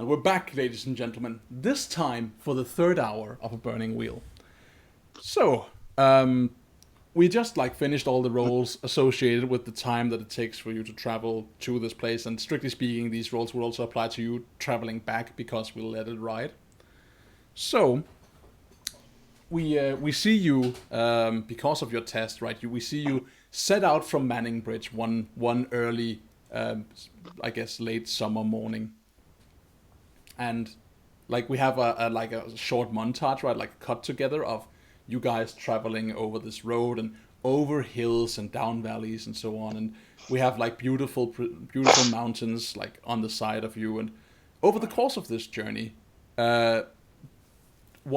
And we're back, ladies and gentlemen, this time for the third hour of A Burning Wheel. So, we just finished all the roles associated with the time that it takes for you to travel to this place, and strictly speaking, these roles will also apply to you traveling back because we'll let it ride. So, we see you, because of your test, right? We see you set out from Manning Bridge one early, I guess, late summer morning. And we have a short montage, right, like a cut together of you guys traveling over this road and over hills and down valleys and so on, and we have beautiful mountains on the side of you. And over the course of this journey, one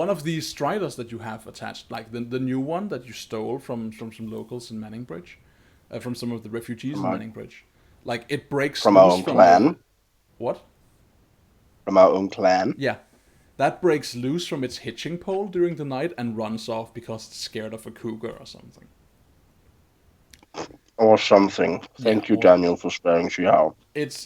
of these striders that you have attached, the new one that you stole from some locals in Manning Bridge, from some of the refugees in Manning Bridge, it breaks from loose our own clan. What? From our own clan. Yeah. That breaks loose from its hitching pole during the night and runs off because it's scared of a cougar or something. Or something. Thank you, Daniel, for sparing Shihao. It's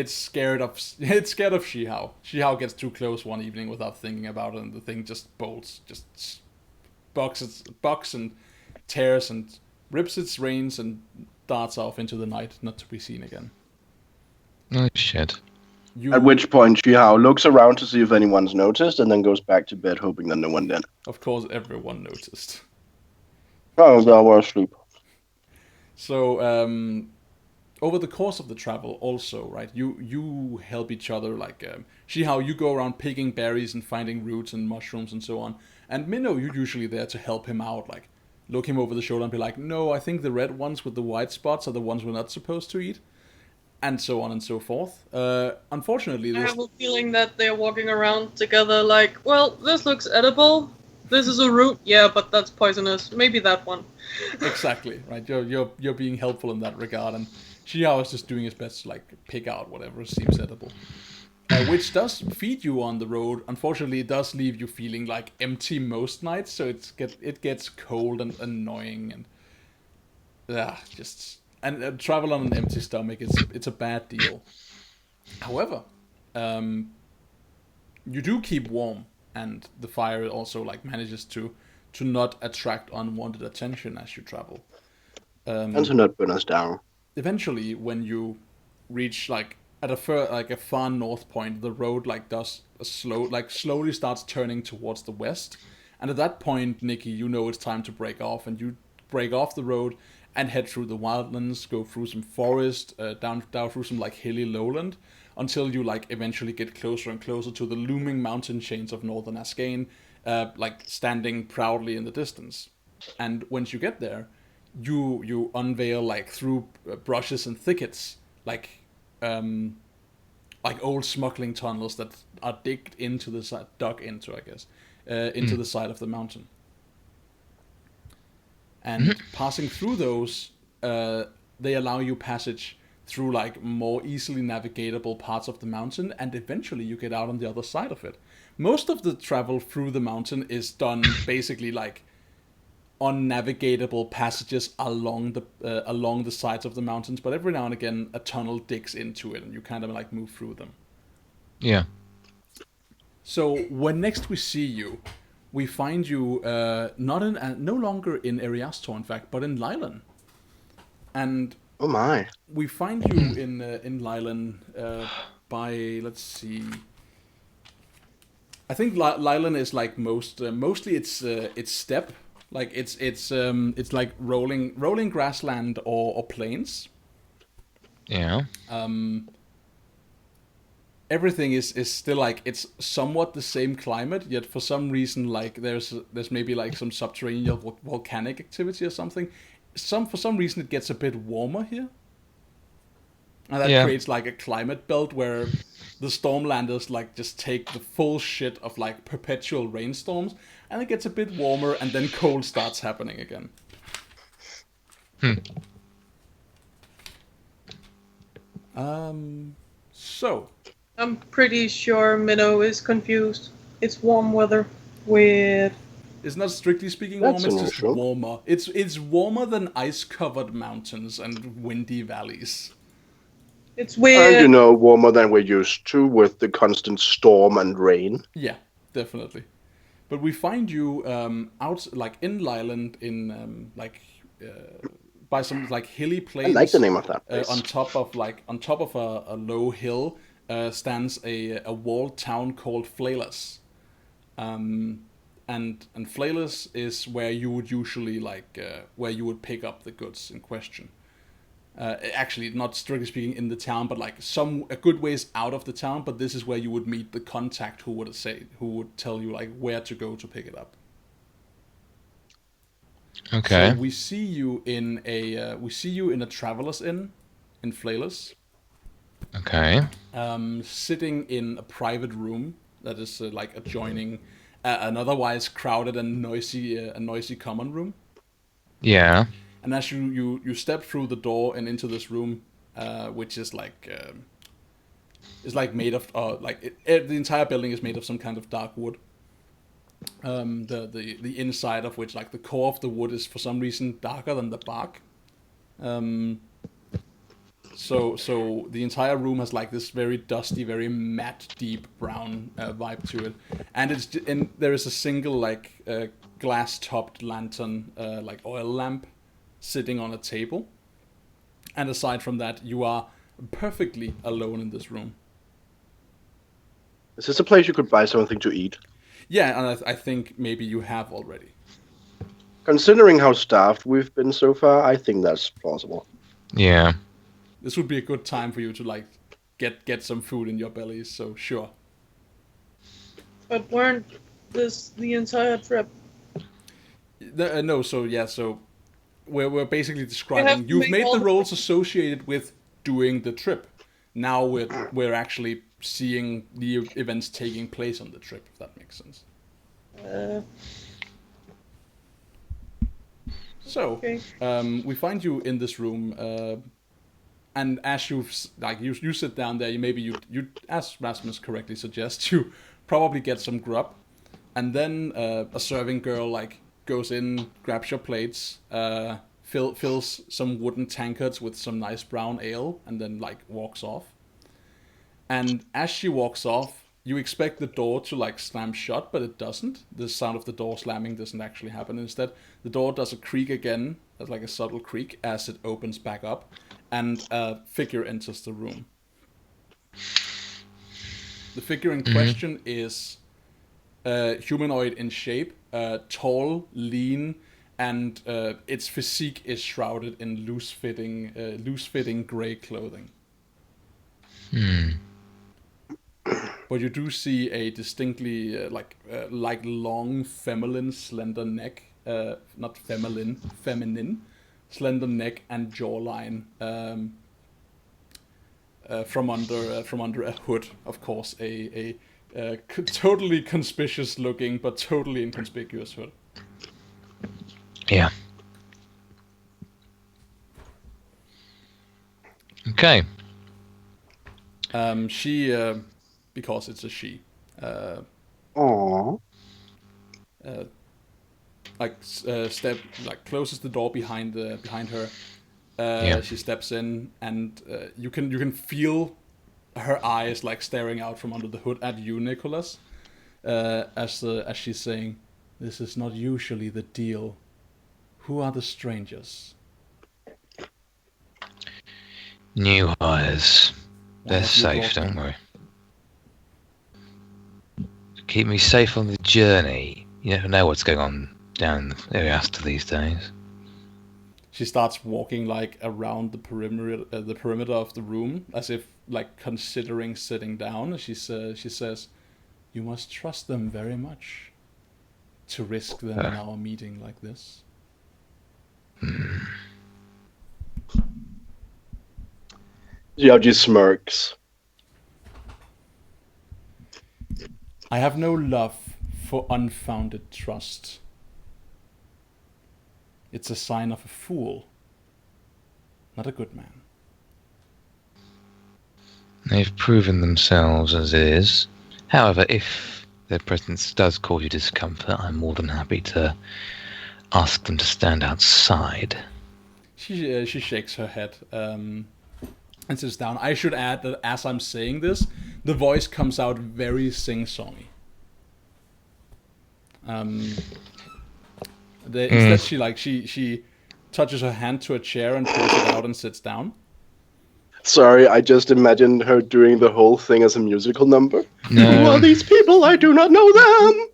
scared of Shihao. Shihao gets too close one evening without thinking about it, and the thing just bolts, just bucks and tears and rips its reins and darts off into the night, not to be seen again. Oh shit. At which point, Shihao looks around to see if anyone's noticed, and then goes back to bed, hoping that no one did. Of course, everyone noticed. Oh, they were asleep. So, over the course of the travel, also, right, you help each other. Shihao, you go around picking berries and finding roots and mushrooms and so on. And Minnow, you're usually there to help him out, look him over the shoulder and be like, no, I think the red ones with the white spots are the ones we're not supposed to eat. And so on and so forth. Unfortunately, I have a feeling that they're walking around together well, this looks edible. This is a root, yeah, but that's poisonous. Maybe that one. Exactly, right. You're being helpful in that regard, and Xiao is just doing his best to pick out whatever seems edible. Which does feed you on the road. Unfortunately, it does leave you feeling empty most nights, so it gets cold and annoying, and And travel on an empty stomach, it's a bad deal. However, you do keep warm, and the fire also manages to not attract unwanted attention as you travel. And to not burn us down. Eventually, when you reach at a far north point, the road does a slowly starts turning towards the west, and at that point, Nikki, you know it's time to break off, and you break off the road and head through the wildlands, go through some forest, down through some hilly lowland, until you eventually get closer and closer to the looming mountain chains of northern Ascane, standing proudly in the distance. And once you get there, you unveil through brushes and thickets, old smuggling tunnels that are dug into the side, into the side of the mountain. And passing through those, they allow you passage through more easily navigatable parts of the mountain, and eventually you get out on the other side of it. Most of the travel through the mountain is done basically unnavigatable passages along the sides of the mountains, but every now and again a tunnel digs into it, and you kind of move through them. Yeah. So when next we see you, we find you no longer in Eriastor, in fact, but in Lylan. And oh my, we find you in Lylan by, let's see. I think Lylan is mostly it's steppe, it's rolling grassland or plains. Yeah. Everything is still it's somewhat the same climate, yet for some reason there's maybe some subterranean volcanic activity or something. For some reason it gets a bit warmer here, and that creates a climate belt where the Stormlanders just take the full shit of perpetual rainstorms, and it gets a bit warmer, and then cold starts happening again. So I'm pretty sure Minnow is confused. It's warm weather. Weird. It's not strictly speaking warm, That's it's just unusual. warmer. It's warmer than ice-covered mountains and windy valleys. It's And weird. warmer than we're used to with the constant storm and rain. Yeah, definitely. But we find you out like in Lyland in by some like hilly I like the plains. name of that place. On top of a low hill stands a walled town called Flailus. And Flailus is where you would usually where you would pick up the goods in question. Actually, not strictly speaking in the town, but like a good ways out of the town. But this is where you would meet the contact who would tell you like where to go to pick it up. Okay. So we see you in a traveler's inn in Flailus, Okay. sitting in a private room that is like adjoining an otherwise crowded and noisy common room. Yeah. And as you step through the door and into this room, which is made of the entire building is made of some kind of dark wood. The inside of which, like the core of the wood, is for some reason darker than the bark. So the entire room has like this very dusty, very matte, deep brown vibe to it, and there is a single glass topped lantern, like oil lamp, sitting on a table. And aside from that, you are perfectly alone in this room. Is this a place you could buy something to eat? Yeah, and I think maybe you have already. Considering how starved we've been so far, I think that's plausible. Yeah. This would be a good time for you to like get some food in your bellies. So sure. But weren't this the entire trip? No, so yeah, so we're basically have describing to you've make made all the the- roles associated with doing the trip. Now we're actually seeing the events taking place on the trip, if that makes sense. So Okay. we find you in this room, and as you sit down there, you as Rasmus correctly suggests, you probably get some grub, and then a serving girl like goes in, grabs your plates, fills some wooden tankards with some nice brown ale, and then like walks off. And as she walks off, you expect the door to like slam shut, but it doesn't. The sound of the door slamming doesn't actually happen. Instead, the door does a creak again, like a subtle creak, as it opens back up, and a figure enters the room. The figure in question is humanoid in shape, tall, lean, and its physique is shrouded in loose-fitting gray clothing. But you do see a distinctly long feminine slender neck, not feminine, slender neck and jawline. From under a hood, of course, a totally conspicuous looking but totally inconspicuous hood. Yeah. Okay. She, because it's a she, Aww. closes the door behind her. Yeah. She steps in, and you can feel her eyes like staring out from under the hood at you, Nicholas, as she's saying, "This is not usually the deal. Who are the strangers?" New hires. Why They're have you safe, brought don't them? worry. Keep me safe on the journey. You never know what's going on down the Ariasta these days. She starts walking like around the perimeter of the room, as if like considering sitting down. She says, "You must trust them very much to risk them in our meeting like this." Georgie smirks. I have no love for unfounded trust. It's a sign of a fool, not a good man. They've proven themselves as is. However, if their presence does cause you discomfort, I'm more than happy to ask them to stand outside. She shakes her head. and sits down. I should add that as I'm saying this, the voice comes out very sing-songy. Instead, she touches her hand to a chair and pulls it out and sits down. Sorry, I just imagined her doing the whole thing as a musical number. No. Who are these people? I do not know them.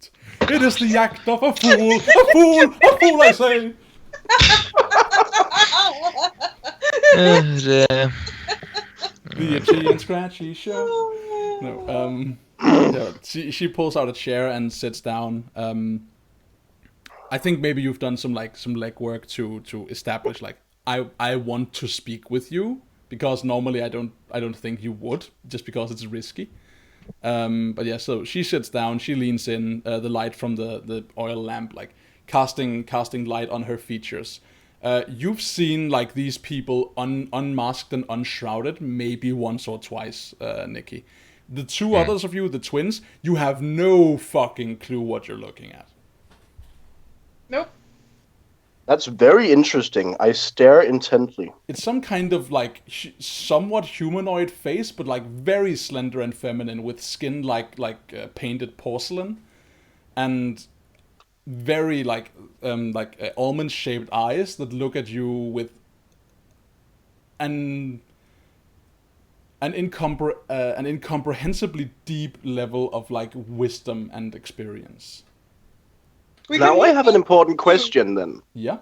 It is the act of a fool, a fool, a fool, I say. Dear. The itchy and scratchy show. No, yeah, she pulls out a chair and sits down. I think maybe you've done some legwork to establish like I want to speak with you, because normally I don't think you would, just because it's risky. But yeah, so she sits down, she leans in, the light from the oil lamp like casting light on her features. You've seen like these people unmasked and unshrouded maybe once or twice, Nikki. The two others of you, the twins, you have no fucking clue what you're looking at. Nope. That's very interesting. I stare intently. It's some kind of like somewhat humanoid face, but like very slender and feminine, with skin like painted porcelain, and very like almond shaped eyes that look at you with an incomprehensibly deep level of like wisdom and experience. Now I have an important question then. Yeah.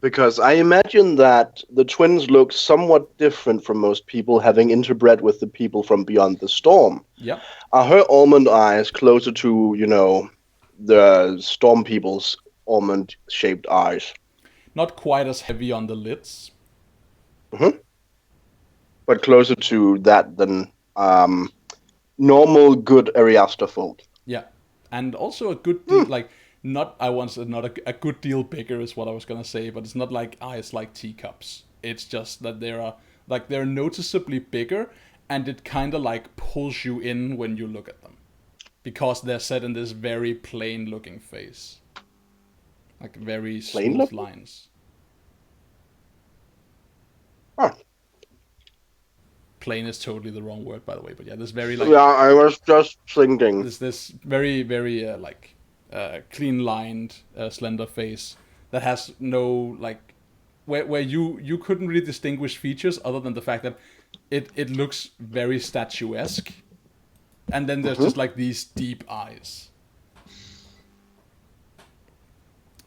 Because I imagine that the twins look somewhat different from most people, having interbred with the people from beyond the storm. Yeah. Are her almond eyes closer to, the storm people's almond-shaped eyes? Not quite as heavy on the lids. Mm-hmm. But closer to that than normal, good Ariaster folk. Yeah. And also a good deal, like, not a good deal bigger is what I was gonna say, but it's not like eyes like teacups. It's just that they're noticeably bigger, and it kind of like pulls you in when you look at them, because they're set in this very plain-looking face, like very smooth lines. Huh. Plain is totally the wrong word, by the way, but yeah, this very like Yeah, I was just thinking. this very very clean-lined, slender face that has no like where you couldn't really distinguish features other than the fact that it looks very statuesque, and then there's just like these deep eyes.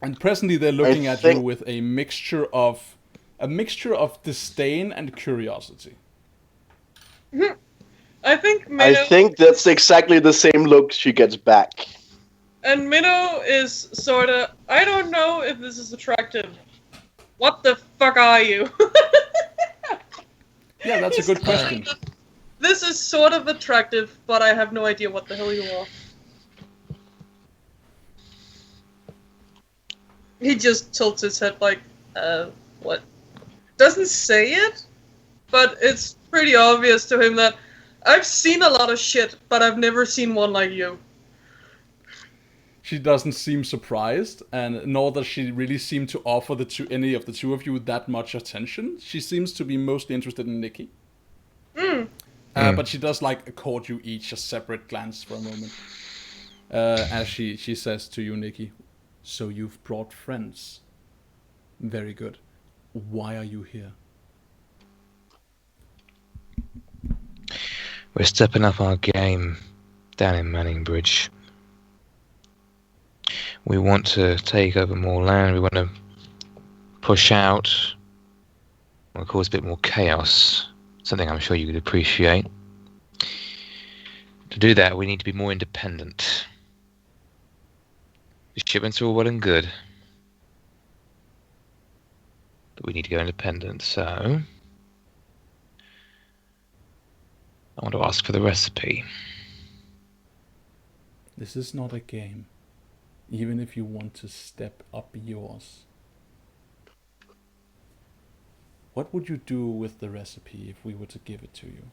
And presently they're looking at you with a mixture of disdain and curiosity. I think I think that's exactly the same look she gets back. And Minnow is sort of, I don't know if this is attractive. What the fuck are you? Yeah, that's a good question. This is sort of attractive, but I have no idea what the hell you are. He just tilts his head like, what? Doesn't say it, but it's pretty obvious to him that I've seen a lot of shit, but I've never seen one like you. She doesn't seem surprised, and nor does she really seem to offer any of the two of you that much attention. She seems to be mostly interested in Nikki. But she does like accord you each a separate glance for a moment. As she says to you, Nikki, "So you've brought friends. Very good. Why are you here?" We're stepping up our game down in Manningbridge. We want to take over more land. We want to push out. We want to cause a bit more chaos. Something I'm sure you could appreciate. To do that, we need to be more independent. The shipments are all well and good, but we need to go independent. So I want to ask for the recipe. This is not a game, even if you want to step up yours. What would you do with the recipe if we were to give it to you?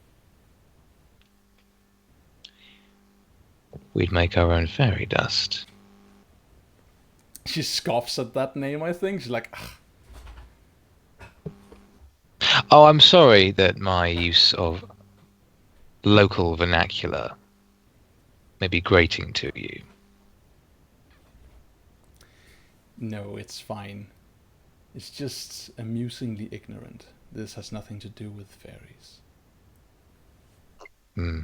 We'd make our own fairy dust. She scoffs at that name, I think. She's like, ugh. Oh, I'm sorry that my use of local vernacular may be grating to you. No, it's fine. It's just amusingly ignorant. This has nothing to do with fairies. Hmm.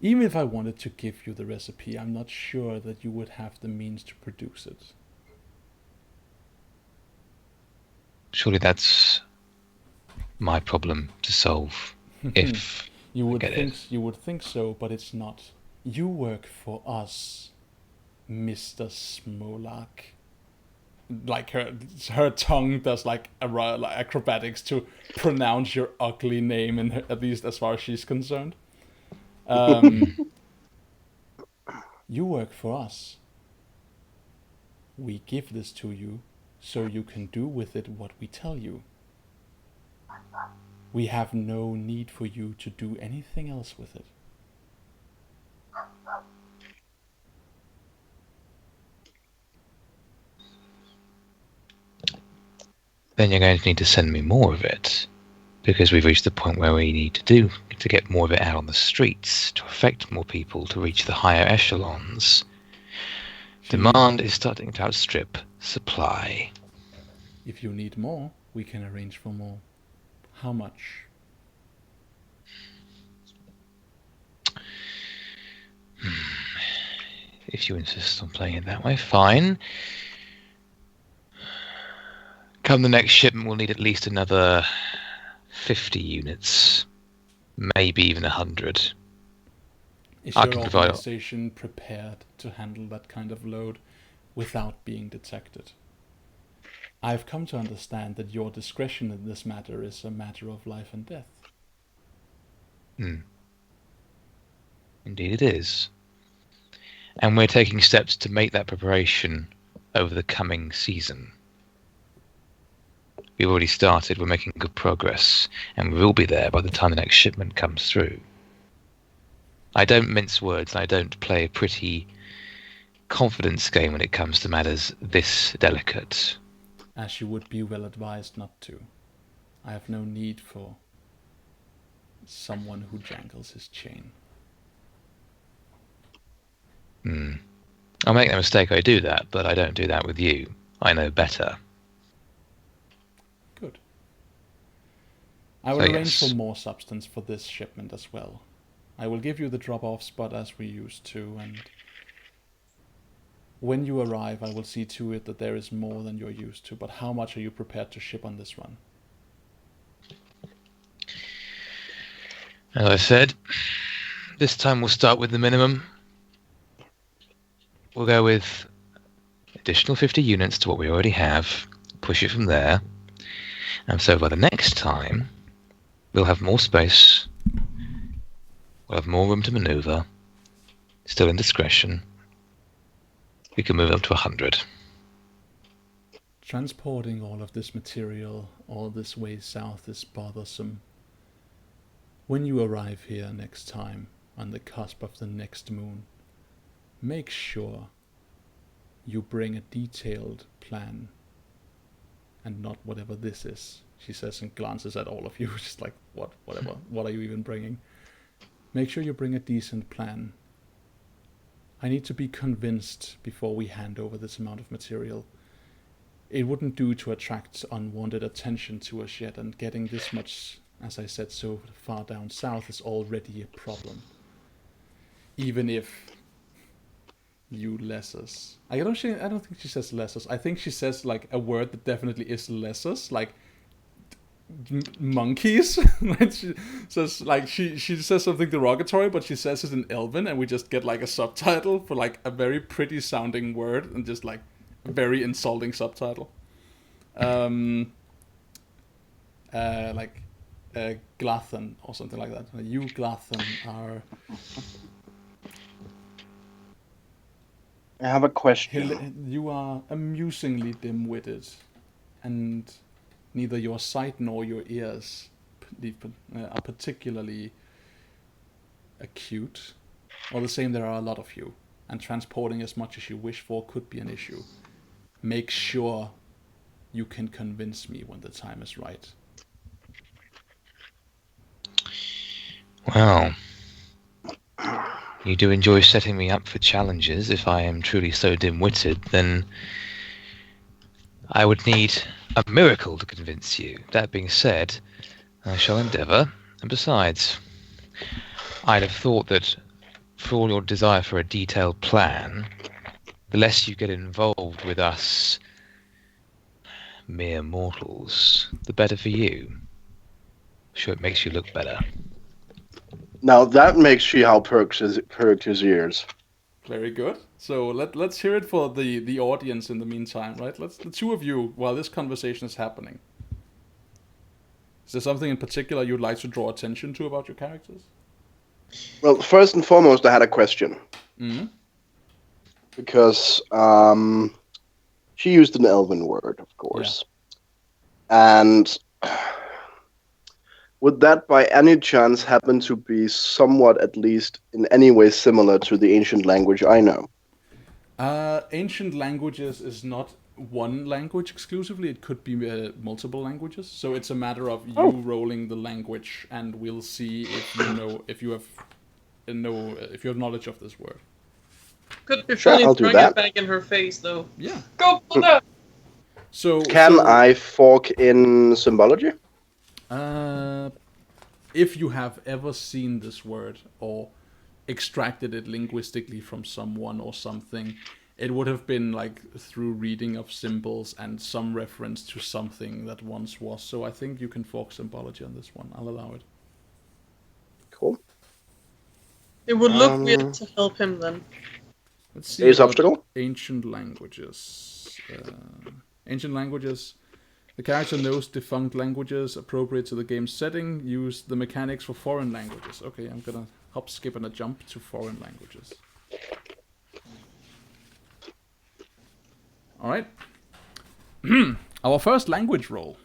Even if I wanted to give you the recipe, I'm not sure that you would have the means to produce it. Surely that's my problem to solve. If you I would get it. you would think so, but it's not. You work for us, Mr. Smolak. Like her tongue does like acrobatics to pronounce your ugly name, in her, at least as far as she's concerned. You work for us. We give this to you so you can do with it what we tell you. We have no need for you to do anything else with it. Then you're going to need to send me more of it. Because we've reached the point where we need to get more of it out on the streets, to affect more people, to reach the higher echelons. Demand is starting to outstrip supply. If you need more, we can arrange for more. How much? If you insist on playing it that way, fine. Come the next shipment, we'll need at least another 50 units. Maybe even 100. Is I your can provide- organization prepared to handle that kind of load without being detected? I've come to understand that your discretion in this matter is a matter of life and death. Indeed it is. And we're taking steps to make that preparation over the coming season. We've already started, we're making good progress, and we will be there by the time the next shipment comes through. I don't mince words, and I don't play a pretty confidence game when it comes to matters this delicate. As you would be well advised not to. I have no need for someone who jangles his chain. I'll make no mistake, I do that, but I don't do that with you. I know better. Good. I will arrange for more substance for this shipment as well. I will give you the drop-off spot as we used to, and when you arrive, I will see to it that there is more than you're used to. But how much are you prepared to ship on this run? As I said, this time we'll start with the minimum. We'll go with additional 50 units to what we already have, push it from there, and so by the next time, we'll have more space, we'll have more room to maneuver, still in discretion. We can move up to 100. Transporting all of this material all this way south is bothersome. When you arrive here next time, on the cusp of the next moon, make sure you bring a detailed plan and not whatever this is, she says, and glances at all of you, just like, whatever, what are you even bringing? Make sure you bring a decent plan. I need to be convinced before we hand over this amount of material. It wouldn't do to attract unwanted attention to us yet, and getting this much, as I said, so far down south is already a problem. Even if you lessers. I don't think she says lessers. I think she says like a word that definitely is lessers, like monkeys. She says like she says something derogatory, but she says it in Elven, and we just get like a subtitle for like a very pretty sounding word and just like a very insulting subtitle. Glathan or something like that. You Glathan are. I have a question. You are amusingly dim-witted, and neither your sight nor your ears are particularly acute. All the same, there are a lot of you, and transporting as much as you wish for could be an issue. Make sure you can convince me when the time is right. Well, you do enjoy setting me up for challenges. If I am truly so dim-witted, then I would need a miracle to convince you. That being said, I shall endeavour. And besides, I'd have thought that for all your desire for a detailed plan, the less you get involved with us mere mortals, the better for you. Sure, it makes you look better. Now that makes Shihao perked his ears. Very good. So let's hear it for the audience in the meantime, right? The two of you, while this conversation is happening. Is there something in particular you'd like to draw attention to about your characters? Well, first and foremost, I had a question. Mm-hmm. Because she used an elven word, of course. Yeah. And would that by any chance happen to be somewhat, at least in any way, similar to the ancient language I know? Ancient languages is not one language exclusively. It could be multiple languages. So it's a matter of you rolling the language, and we'll see if you know if you have knowledge of this word. Could be funny throwing it back in her face, though. Yeah. Go for that! So Can I fork in symbology? If you have ever seen this word or extracted it linguistically from someone or something, it would have been like through reading of symbols and some reference to something that once was. So I think you can fork symbology on this one. I'll allow it. Cool. It would look weird to help him then. Let's see. Obstacle? Ancient languages. Ancient languages. The character knows defunct languages appropriate to the game's setting. Use the mechanics for foreign languages. Okay, I'm gonna hop, skip, and a jump to foreign languages. Alright. Our first language roll.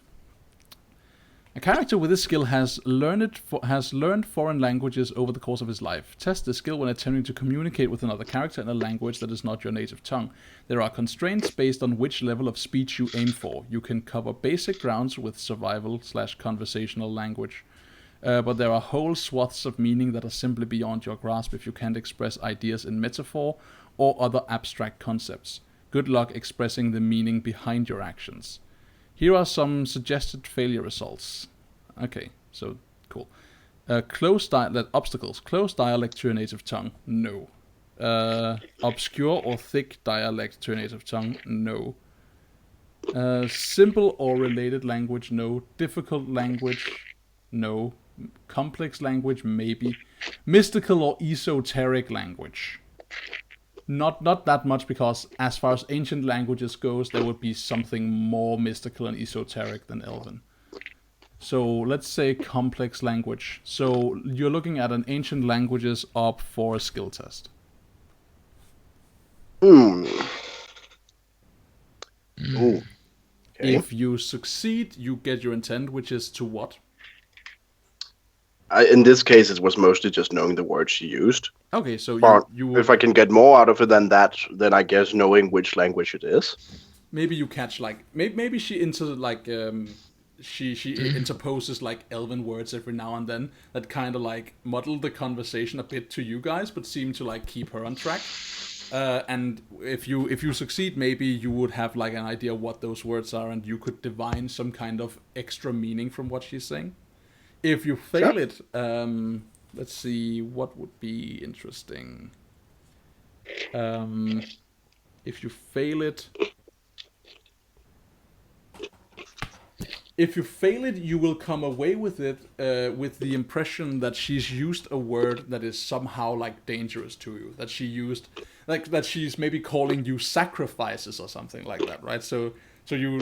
A character with this skill has learned foreign languages over the course of his life. Test this skill when attempting to communicate with another character in a language that is not your native tongue. There are constraints based on which level of speech you aim for. You can cover basic grounds with survival/conversational language. But there are whole swaths of meaning that are simply beyond your grasp if you can't express ideas in metaphor or other abstract concepts. Good luck expressing the meaning behind your actions. Here are some suggested failure results. Okay, so cool. Obstacles. Close dialect to your native tongue. No. Obscure or thick dialect to your native tongue. No. Simple or related language. No. Difficult language. No. Complex language. Maybe. Mystical or esoteric language. Not that much, because as far as ancient languages goes, there would be something more mystical and esoteric than Elven. So let's say complex language. So you're looking at an ancient languages up for a skill test. Ooh. Okay. If you succeed, you get your intent, which is to what? In this case, it was mostly just knowing the words she used. Okay, so you if I can get more out of it than that, then I guess knowing which language it is. Maybe you catch maybe she interposes like Elven words every now and then that kind of like muddle the conversation a bit to you guys, but seem to like keep her on track. And if you succeed, maybe you would have like an idea what those words are, and you could divine some kind of extra meaning from what she's saying. If you fail it, let's see, what would be interesting. If you fail it, you will come away with it with the impression that she's used a word that is somehow like dangerous to you. That she used, like that she's maybe calling you sacrifices or something like that, right? So you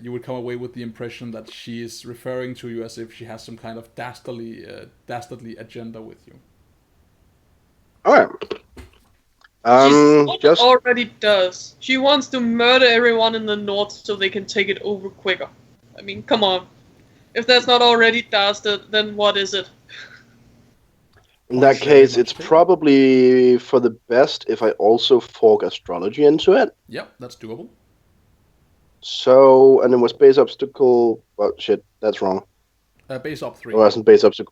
you would come away with the impression that she is referring to you as if she has some kind of dastardly agenda with you. Alright. She already does. She wants to murder everyone in the north so they can take it over quicker. I mean, come on. If that's not already dastard, then what is it? In that case, it's probably for the best if I also fork astrology into it. Yep, that's doable. So, and it was base obstacle. Well, shit, that's wrong. Base up 3. It wasn't base obstacle.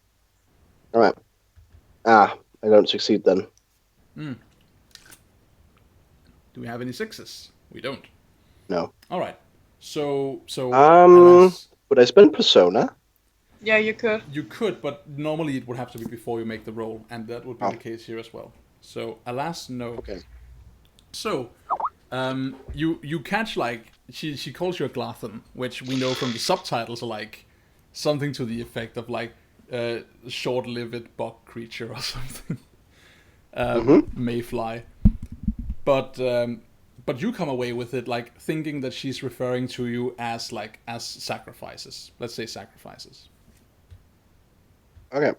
All right. I don't succeed then. Do we have any 6s? We don't. No. All right. So Um, unless would I spend persona? Yeah, you could. you could, but normally it would have to be before you make the roll, and that would be Oh. the case here as well. So alas, no. Okay. So, you catch like she calls you a Glathan, which we know from the subtitles are like something to the effect of like short-lived bug creature or something. Mayfly. But you come away with it like thinking that she's referring to you as sacrifices. Let's say sacrifices. Okay.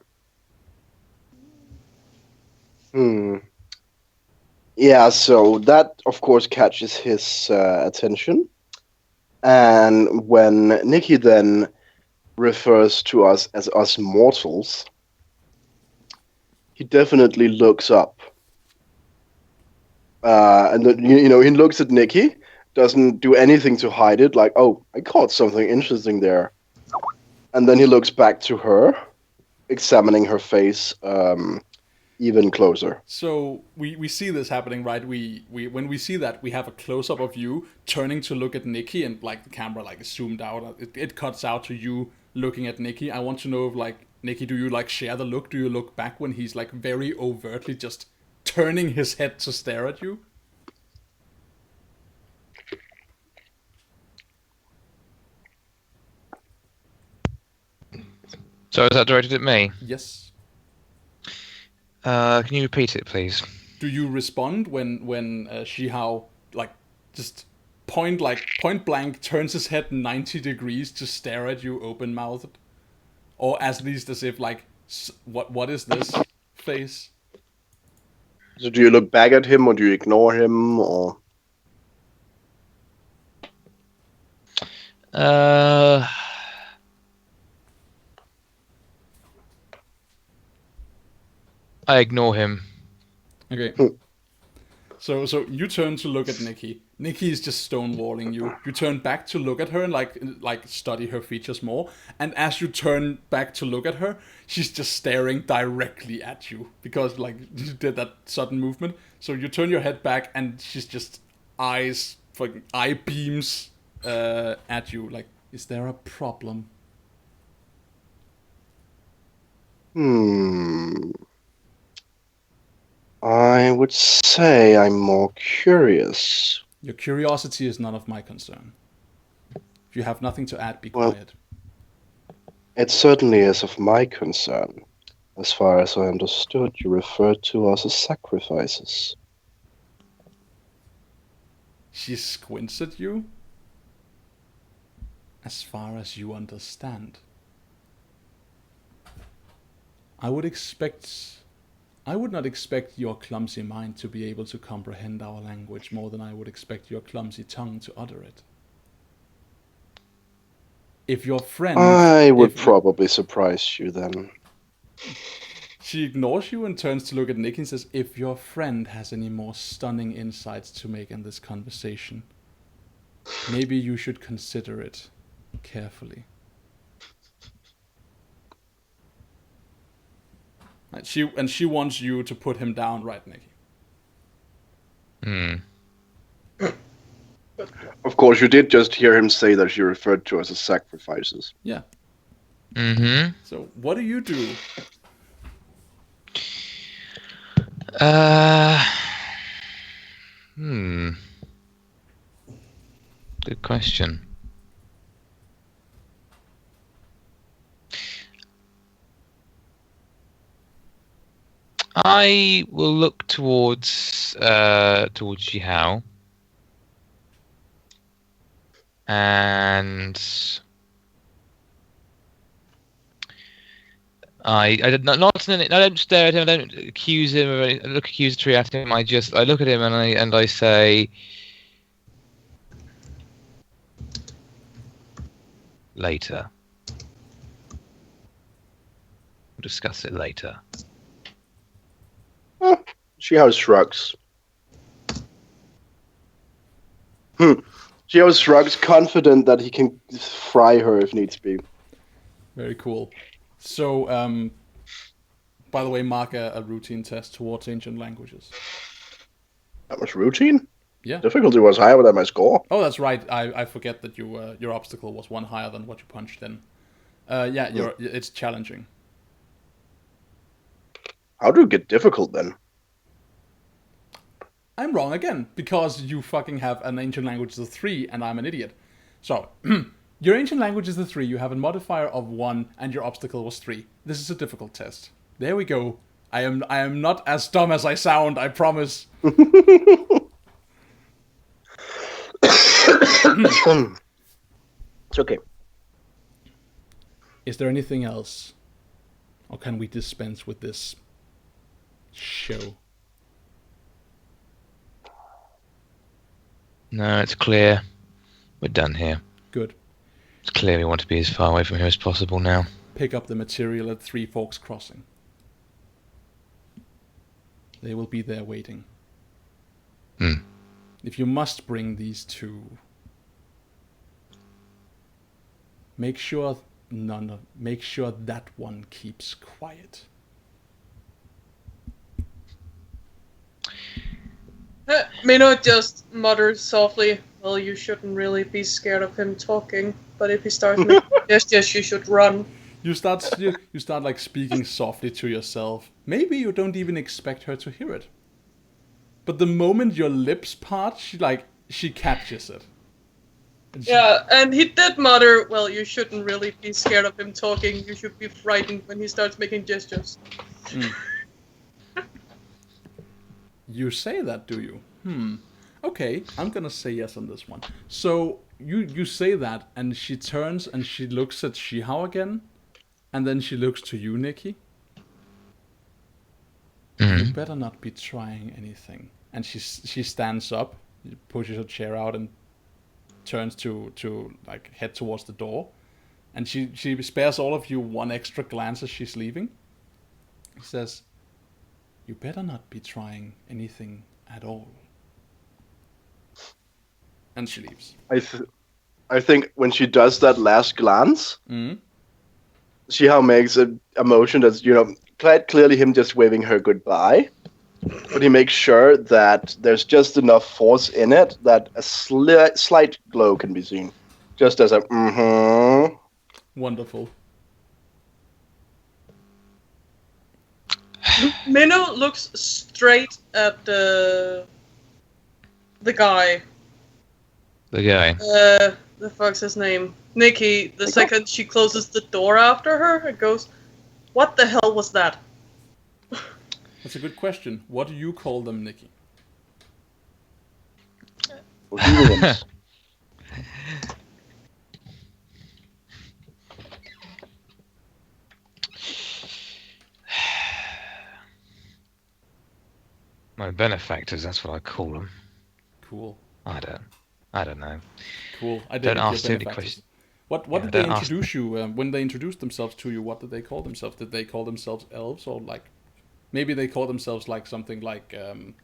Yeah, so that of course catches his attention. And when Nikki then refers to us as us mortals, he definitely looks up. And then, he looks at Nikki, doesn't do anything to hide it, like, oh, I caught something interesting there. And then he looks back to her, examining her face even closer. So we see this happening, right? We when we see that, we have a close up of you turning to look at Nikki, and like the camera like is zoomed out. It cuts out to you looking at Nikki. I want to know if like Nikki, do you like share the look? Do you look back when he's like very overtly just turning his head to stare at you? So is that directed at me? Yes. Can you repeat it, please? Do you respond when Shihao like just point blank turns his head 90 degrees to stare at you open mouthed, or at least as if like what is this face? So do you look back at him, or do you ignore him, or? I ignore him. Okay. So you turn to look at Nikki. Nikki is just stonewalling you. You turn back to look at her and like study her features more. And as you turn back to look at her, she's just staring directly at you because like you did that sudden movement. So you turn your head back and she's just fucking eye beams at you. Like, is there a problem? I would say I'm more curious. Your curiosity is none of my concern. If you have nothing to add, be Well, quiet. It certainly is of my concern. As far as I understood, you referred to us as sacrifices. She squints at you. As far as you understand. I would not expect your clumsy mind to be able to comprehend our language more than I would expect your clumsy tongue to utter it. If your friend... I would probably surprise you then. She ignores you and turns to look at Nick and says, if your friend has any more stunning insights to make in this conversation, maybe you should consider it carefully. And she wants you to put him down, right, Nikki? Of course, you did just hear him say that she referred to us as sacrifices. Yeah. Mm-hmm. So, what do you do? Good question. I will look towards Jihao, and I don't stare at him. I don't accuse him of anything. I look accusatory at him. I look at him and I say, later. We'll discuss it later. She has shrugs. Geo shrugs, confident that he can fry her if needs be. Very cool. So, by the way, mark a routine test towards ancient languages. That was routine? Yeah. Difficulty was higher than my score. Oh, that's right. I forget that your obstacle was one higher than what you punched in. Yeah, it's challenging. How do you get difficult then? I'm wrong again, because you fucking have an ancient language of 3 and I'm an idiot. So, your ancient language is the 3, you have a modifier of 1, and your obstacle was 3. This is a difficult test. There we go. I am not as dumb as I sound, I promise. It's okay. Is there anything else? Or can we dispense with this show? No, it's clear. We're done here. Good. It's clear we want to be as far away from here as possible now. Pick up the material at Three Forks Crossing. They will be there waiting. If you must bring these two, make sure that one keeps quiet. Minnow just mutters softly, well, you shouldn't really be scared of him talking, but if he starts making gestures, you should run. You start like speaking softly to yourself. Maybe you don't even expect her to hear it. But the moment your lips part, she catches it. Yeah, and he did mutter, well, you shouldn't really be scared of him talking, you should be frightened when he starts making gestures. You say that, do you? Okay, I'm gonna say yes on this one. So, you say that, and she turns and she looks at Shihao again, and then she looks to you, Nikki. You better not be trying anything. And she stands up, pushes her chair out, and turns to like head towards the door. And she spares all of you one extra glance as she's leaving. She says, "You better not be trying anything at all." And she leaves. I think when she does that last glance, Shihao makes a motion that's, quite clearly him just waving her goodbye. But he makes sure that there's just enough force in it that a slight glow can be seen. Just as a Wonderful. Minnow looks straight at the guy. The guy. The fuck's his name? Nikki, the second she closes the door after her, it goes, what the hell was that? That's a good question. What do you call them, Nikki? My benefactors, that's what I call them. Cool. I don't know. Cool. I Don't didn't ask get too many benefactors. questions. What Yeah, did they don't ask introduce you when they introduced themselves to you? What did they call themselves? Did they call themselves elves, or like maybe they call themselves like something like The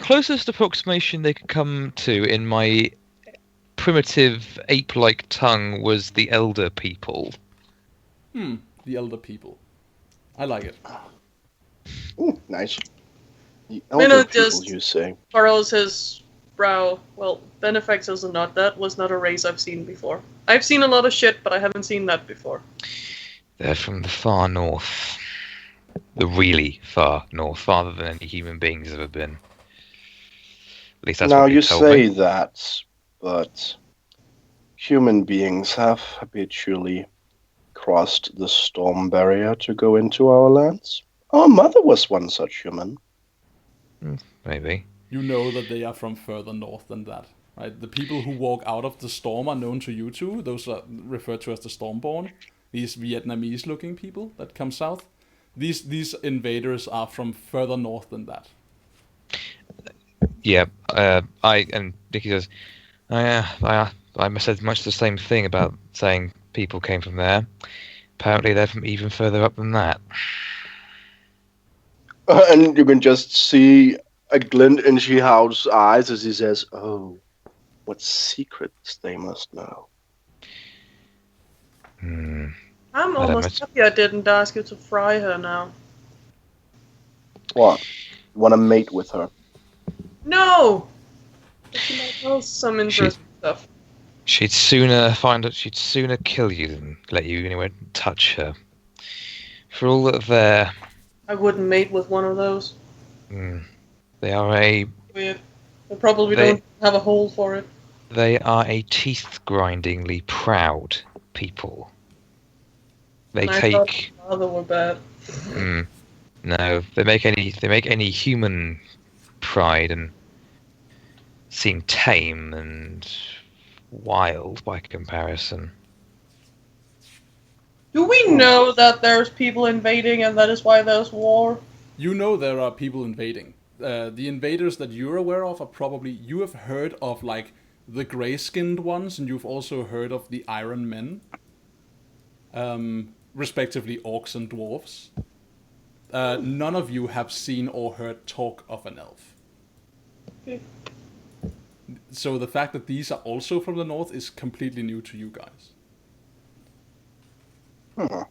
closest approximation they could come to in my primitive ape-like tongue was the elder people. the elder people. I like it. Ooh, nice. The Minnow elder people, just- you say. Furrows his brow. Well, benefactors or not, that was not a race I've seen before. I've seen a lot of shit, but I haven't seen that before. They're from the far north. The really far north, farther than any human beings have ever been. At least that's Now what they you told say me. that, but human beings have habitually crossed the storm barrier to go into our lands. Our mother was one such human. Maybe. You know that they are from further north than that, right? The people who walk out of the storm are known to you two. Those are referred to as the Stormborn. These Vietnamese-looking people that come south. These invaders are from further north than that. Yeah, and Nicky says, I said much the same thing about saying people came from there. Apparently they're from even further up than that. And you can just see a glint in Shihao's eyes as he says, "Oh, what secrets they must know." Hmm. I'm I don't almost know. happy I didn't ask you to fry her now. What? You want to mate with her? No! But she might know some interesting stuff. She'd sooner find out. She'd sooner kill you than let you anywhere touch her. For all that they're, I wouldn't mate with one of those. they are a Weird. They probably They- don't have a hole for it. they are a teeth-grindingly proud people. They And I thought take my father were bad. no. They make any human pride and seem tame and wild by comparison. Do we know that there's people invading and that is why there's war? You know there are people invading. The invaders that you're aware of are probably... You have heard of, like, the grey-skinned ones, and you've also heard of the Iron Men. Respectively, orcs and dwarves. None of you have seen or heard talk of an elf. Okay. So the fact that these are also from the north is completely new to you guys. Hmm.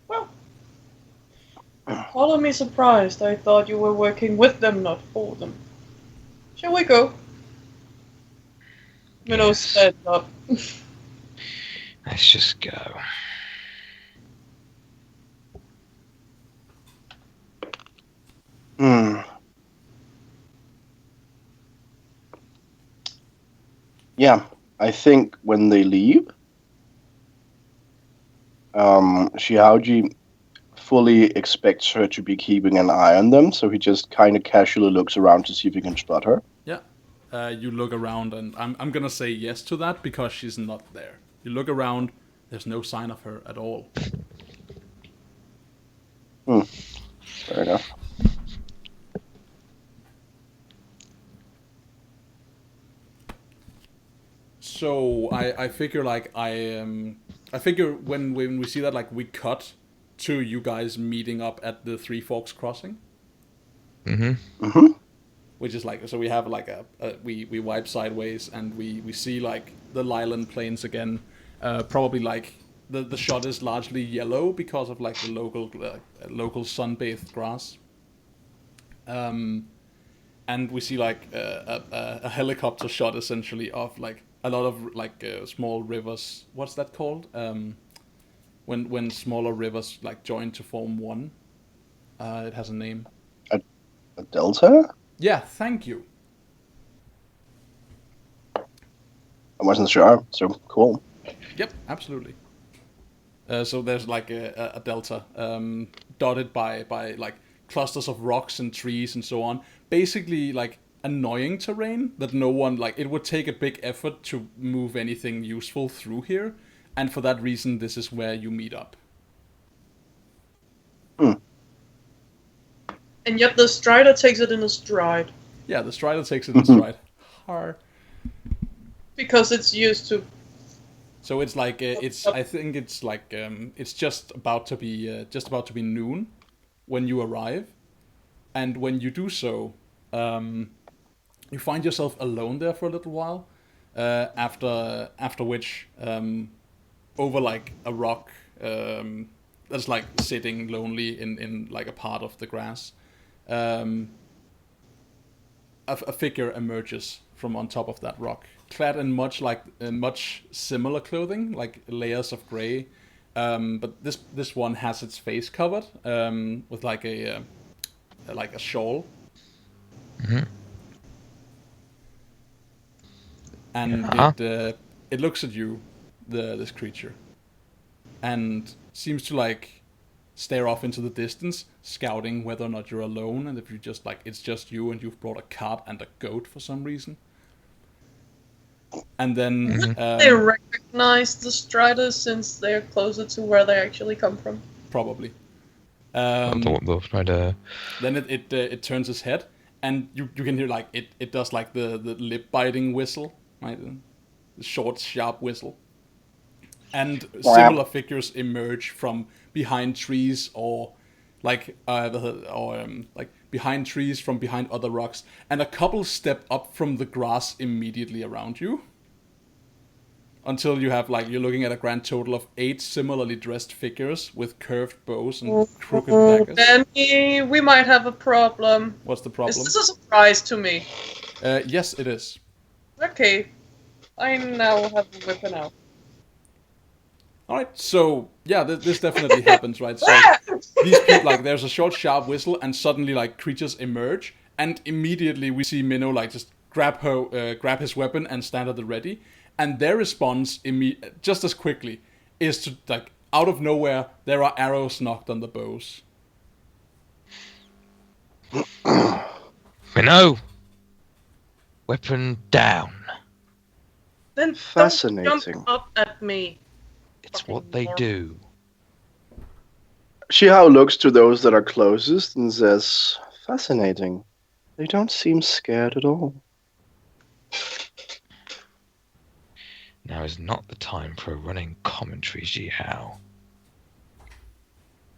Well, follow me surprised. I thought you were working with them, not for them. Shall we go? Minnow Yes. said not. Let's just go. Hmm. Yeah, I think when they leave, Shihaoji fully expects her to be keeping an eye on them, so he just kind of casually looks around to see if he can spot her. Yeah. You look around, and I'm gonna say yes to that because she's not there. You look around, there's no sign of her at all. Fair enough. So I figure like I figure when we see that, like, we cut to you guys meeting up at the Three Forks Crossing, Mm-hmm. which is like, so we have like we wipe sideways and we see like the Lyland Plains again. Probably like the shot is largely yellow because of like the local sun-bathed grass. And we see like a helicopter shot essentially of like a lot of like small rivers. What's that called? When smaller rivers like join to form one. It has a name. A delta? Yeah, thank you. I wasn't sure, so cool. Yep, absolutely. So there's like a delta dotted by like clusters of rocks and trees and so on. Basically, like annoying terrain that no one, like, it would take a big effort to move anything useful through here, and for that reason, this is where you meet up. And yet the Strider takes it in a stride. Yeah, the Strider takes it in stride. Har. Because it's used to. So it's like I think it's like it's just about to be noon when you arrive, and when you do so, you find yourself alone there for a little while. After which, over like a rock that's like sitting lonely in like a part of the grass, a figure emerges from on top of that rock, clad in much similar clothing, like layers of gray. But this one has its face covered with like a shawl. And it looks at you, this creature, and seems to like stare off into the distance, scouting whether or not you're alone, and if you just like it's just you and you've brought a cart and a goat for some reason. And then They recognize the Strider since they're closer to where they actually come from. probably. They'll try to. Then it turns its head, and you can hear like it does like the lip biting whistle, right? The short, sharp whistle. And similar figures emerge from behind trees or like like behind trees, from behind other rocks, and a couple step up from the grass immediately around you. Until you have, like, you're looking at a grand total of 8 similarly dressed figures with curved bows and crooked daggers. Danny, we might have a problem. What's the Is problem? this a surprise to me? Yes, it is. Okay. I now have a weapon out. Alright, so, yeah, this definitely happens, right? So, these people, like, there's a short, sharp whistle, and suddenly, like, creatures emerge, and immediately we see Minnow, like, just grab his weapon and stand at the ready, and their response, just as quickly, is to, like, out of nowhere, there are arrows knocked on the bows. Minnow! Weapon down. Then Fascinating. don't jump up at me. It's what they do. Shihao looks to those that are closest and says, "Fascinating. They don't seem scared at all." Now is not the time for a running commentary, Jihao.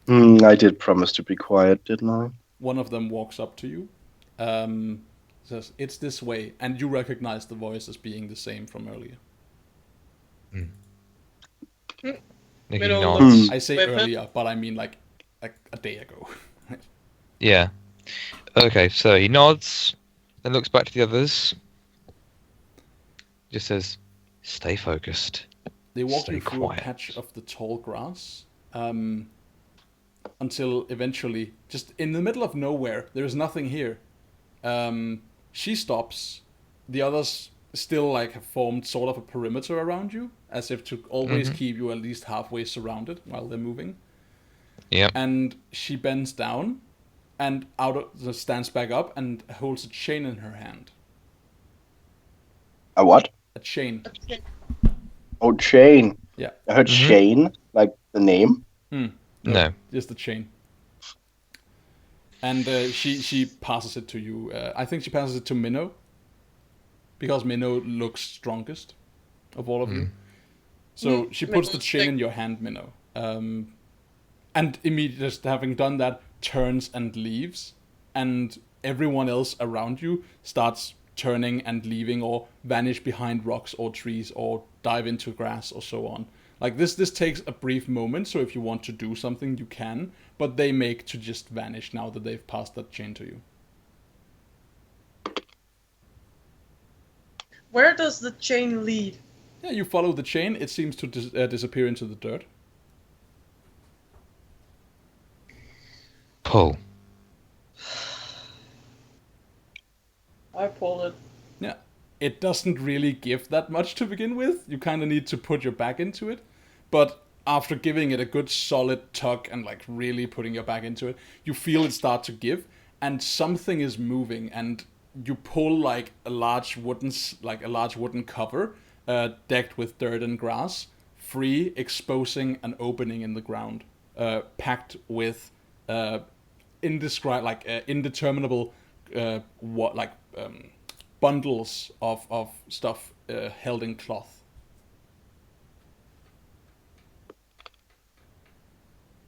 I did promise to be quiet, didn't I? One of them walks up to you, says, "It's this way," and you recognize the voice as being the same from earlier. Nikki Minnow nods. looks- I say Weapon? earlier, but I mean like a day ago. Yeah. Okay, so he nods, then looks back to the others. Just says, "Stay focused." They walk Stay you through quiet. a patch of the tall grass, until eventually, just in the middle of nowhere, there is nothing here. She stops. The others still, like, have formed sort of a perimeter around you, as if to always keep you at least halfway surrounded while they're moving. Yep. And she bends down and stands back up and holds a chain in her hand. A what? A chain. Oh, chain. Yeah. I heard Shane, like the name. No. Just the chain. And she passes it to you. I think she passes it to Minnow, because Minnow looks strongest of all of you. So she puts the Minnow's chain big. in your hand, Minnow. And immediately, just having done that, turns and leaves. And everyone else around you starts turning and leaving, or vanish behind rocks or trees, or dive into grass, or so on. Like, this takes a brief moment, so if you want to do something, you can. But they make to just vanish now that they've passed that chain to you. Where does the chain lead? Yeah, you follow the chain. It seems to disappear into the dirt. Pull. I pulled it. Yeah. It doesn't really give that much to begin with. You kind of need to put your back into it. But after giving it a good solid tug and, like, really putting your back into it, you feel it start to give, and something is moving, and you pull, like, a large wooden cover decked with dirt and grass, free, exposing an opening in the ground, packed with indeterminable bundles of stuff held in cloth.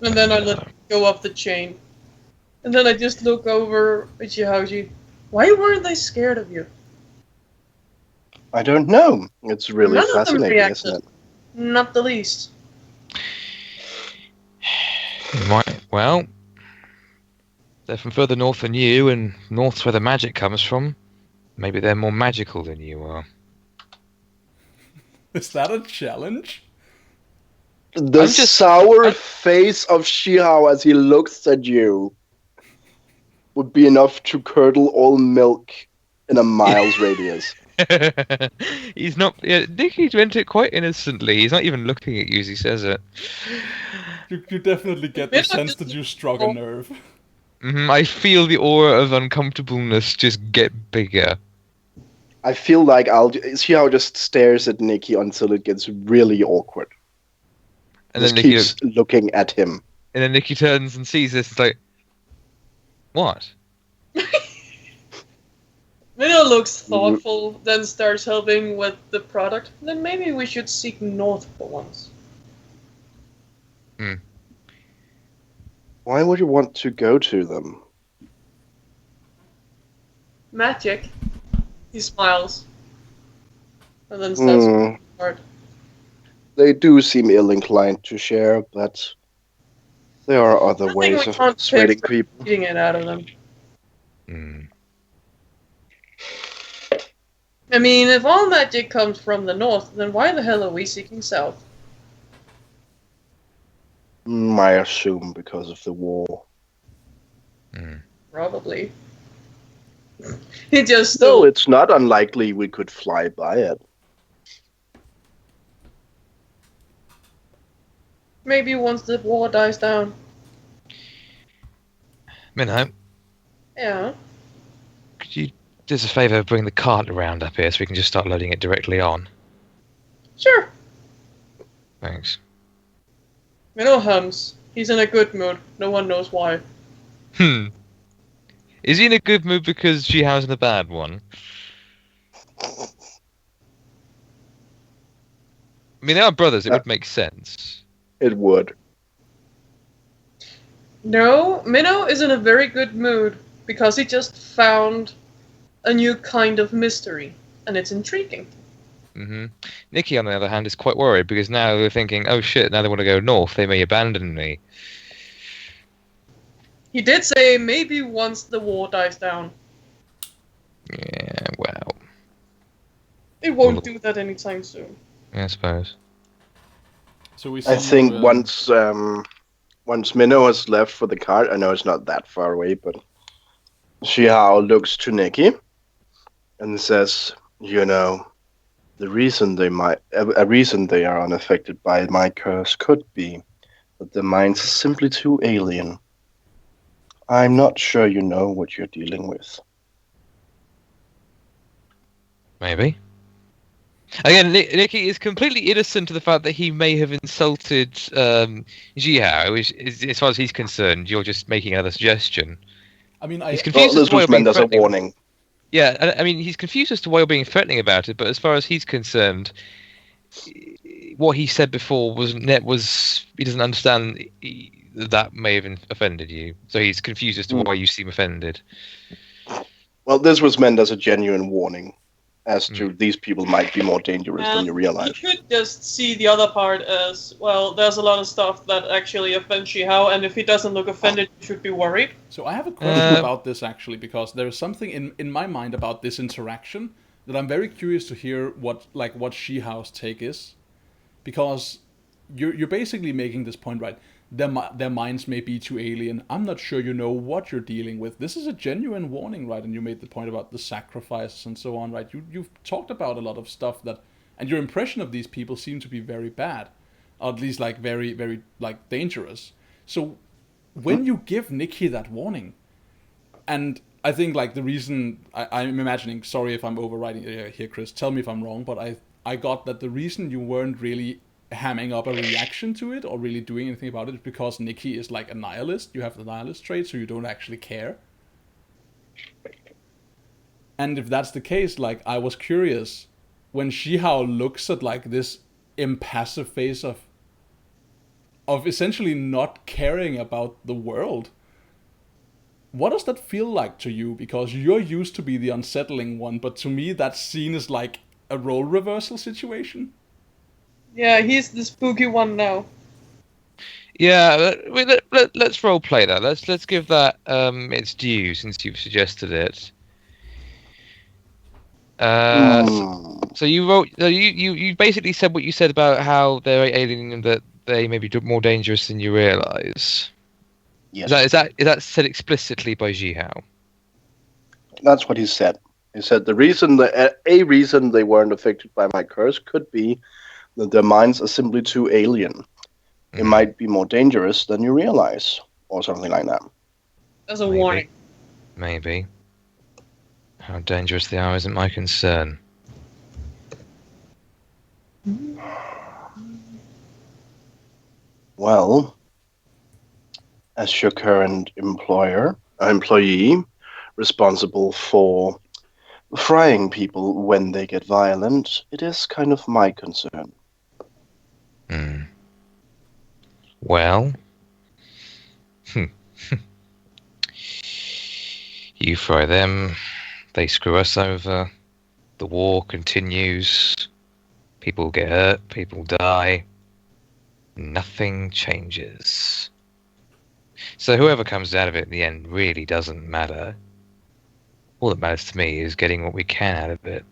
And then I let go of the chain. And then I just look over at Jihaoji. Why weren't they scared of you? I don't know. It's really None of them fascinating, reacted. isn't it? Not the least. Well, they're from further north than you, and north's where the magic comes from. Maybe they're more magical than you are. Is that a challenge? The sour face of Shihao as he looks at you would be enough to curdle all milk in a mile's radius. He's not. Yeah, Nicky's meant it quite innocently. He's not even looking at you as he says it. You definitely get the sense that you struck a nerve. I feel the aura of uncomfortableness just get bigger. I feel like Shihao just stares at Nikki until it gets really awkward. And Just then Nicky keeps looking at him. And then Nicky turns and sees this. It's like, what? Minnow looks thoughtful, then starts helping with the product. Then maybe we should seek north for once. Why would you want to go to them? Magic. He smiles. And then steps Hmm. forward. They do seem ill-inclined to share, but there are other I think ways we of can't persuading pick people. eating it out of them. Hmm. I mean, if all magic comes from the north, then why the hell are we seeking south? I assume because of the war. Hmm. Probably. He just Though still. it's not unlikely we could fly by it. Maybe once the war dies down. Minho, Yeah. could you do us a favour, bring the cart around up here so we can just start loading it directly on? Sure. Thanks. Minnow hums. He's in a good mood. No one knows why. Is he in a good mood because Jihao's in a bad one? I mean, they are brothers, it would make sense. It would. No, Minnow is in a very good mood because he just found a new kind of mystery, and it's intriguing. Hmm. Nikki, on the other hand, is quite worried because now they're thinking, oh shit, now they want to go north, they may abandon me. He did say maybe once the war dies down. Yeah, well, It won't do that anytime soon. I suppose. So we see I think you, once Minnow has left for the cart, I know it's not that far away, but Shihao looks to Nikki and says, "You know, the reason a reason they are unaffected by my curse could be that their minds are simply too alien. I'm not sure you know what you're dealing with." Maybe. Again, Nikki is completely innocent to the fact that he may have insulted Jihao. As far as he's concerned, you're just making another suggestion. I mean, He's I confused Well, as this to why was you're being meant as a threatening. warning. Yeah, I mean, he's confused as to why you're being threatening about it. But as far as he's concerned, what he said before was he doesn't understand that may have offended you. So he's confused as to why you seem offended. Well, this was meant as a genuine warning as to these people might be more dangerous than you realize. You could just see the other part as, well, there's a lot of stuff that actually offends Shihao, and if he doesn't look offended, you should be worried. So I have a question about this actually, because there is something in my mind about this interaction that I'm very curious to hear what Shihao's take is, because you're basically making this point, right? Their minds may be too alien. I'm not sure you know what you're dealing with. This is a genuine warning, right? And you made the point about the sacrifices and so on, right? You've talked about a lot of stuff that, and your impression of these people seem to be very bad, or at least like very very like dangerous. So when you give Nikki that warning, and I think like the reason I'm imagining, sorry if I'm overriding here, Chris, tell me if I'm wrong, but I got that the reason you weren't really hamming up a reaction to it or really doing anything about it is because Nikki is like a nihilist. You have the nihilist trait, so you don't actually care. And if that's the case, like I was curious when Shihao looks at like this impassive face of essentially not caring about the world. What does that feel like to you? Because you're used to be the unsettling one, but to me that scene is like a role reversal situation. Yeah, he's the spooky one now. Yeah, let's role play that. Let's give that its due since you've suggested it. So you wrote. You basically said what you said about how they're alien and that they may be more dangerous than you realise. Yes. Is that said explicitly by Jihao? That's what he said. He said the reason a reason they weren't affected by my curse could be that their minds are simply too alien. They might be more dangerous than you realize, or something like that. As a warning. Maybe. How dangerous they are isn't my concern. Well, as your current employee, responsible for frying people when they get violent, it is kind of my concern. Well, You fry them, they screw us over, the war continues, people get hurt, people die, nothing changes. So whoever comes out of it in the end really doesn't matter. All that matters to me is getting what we can out of it.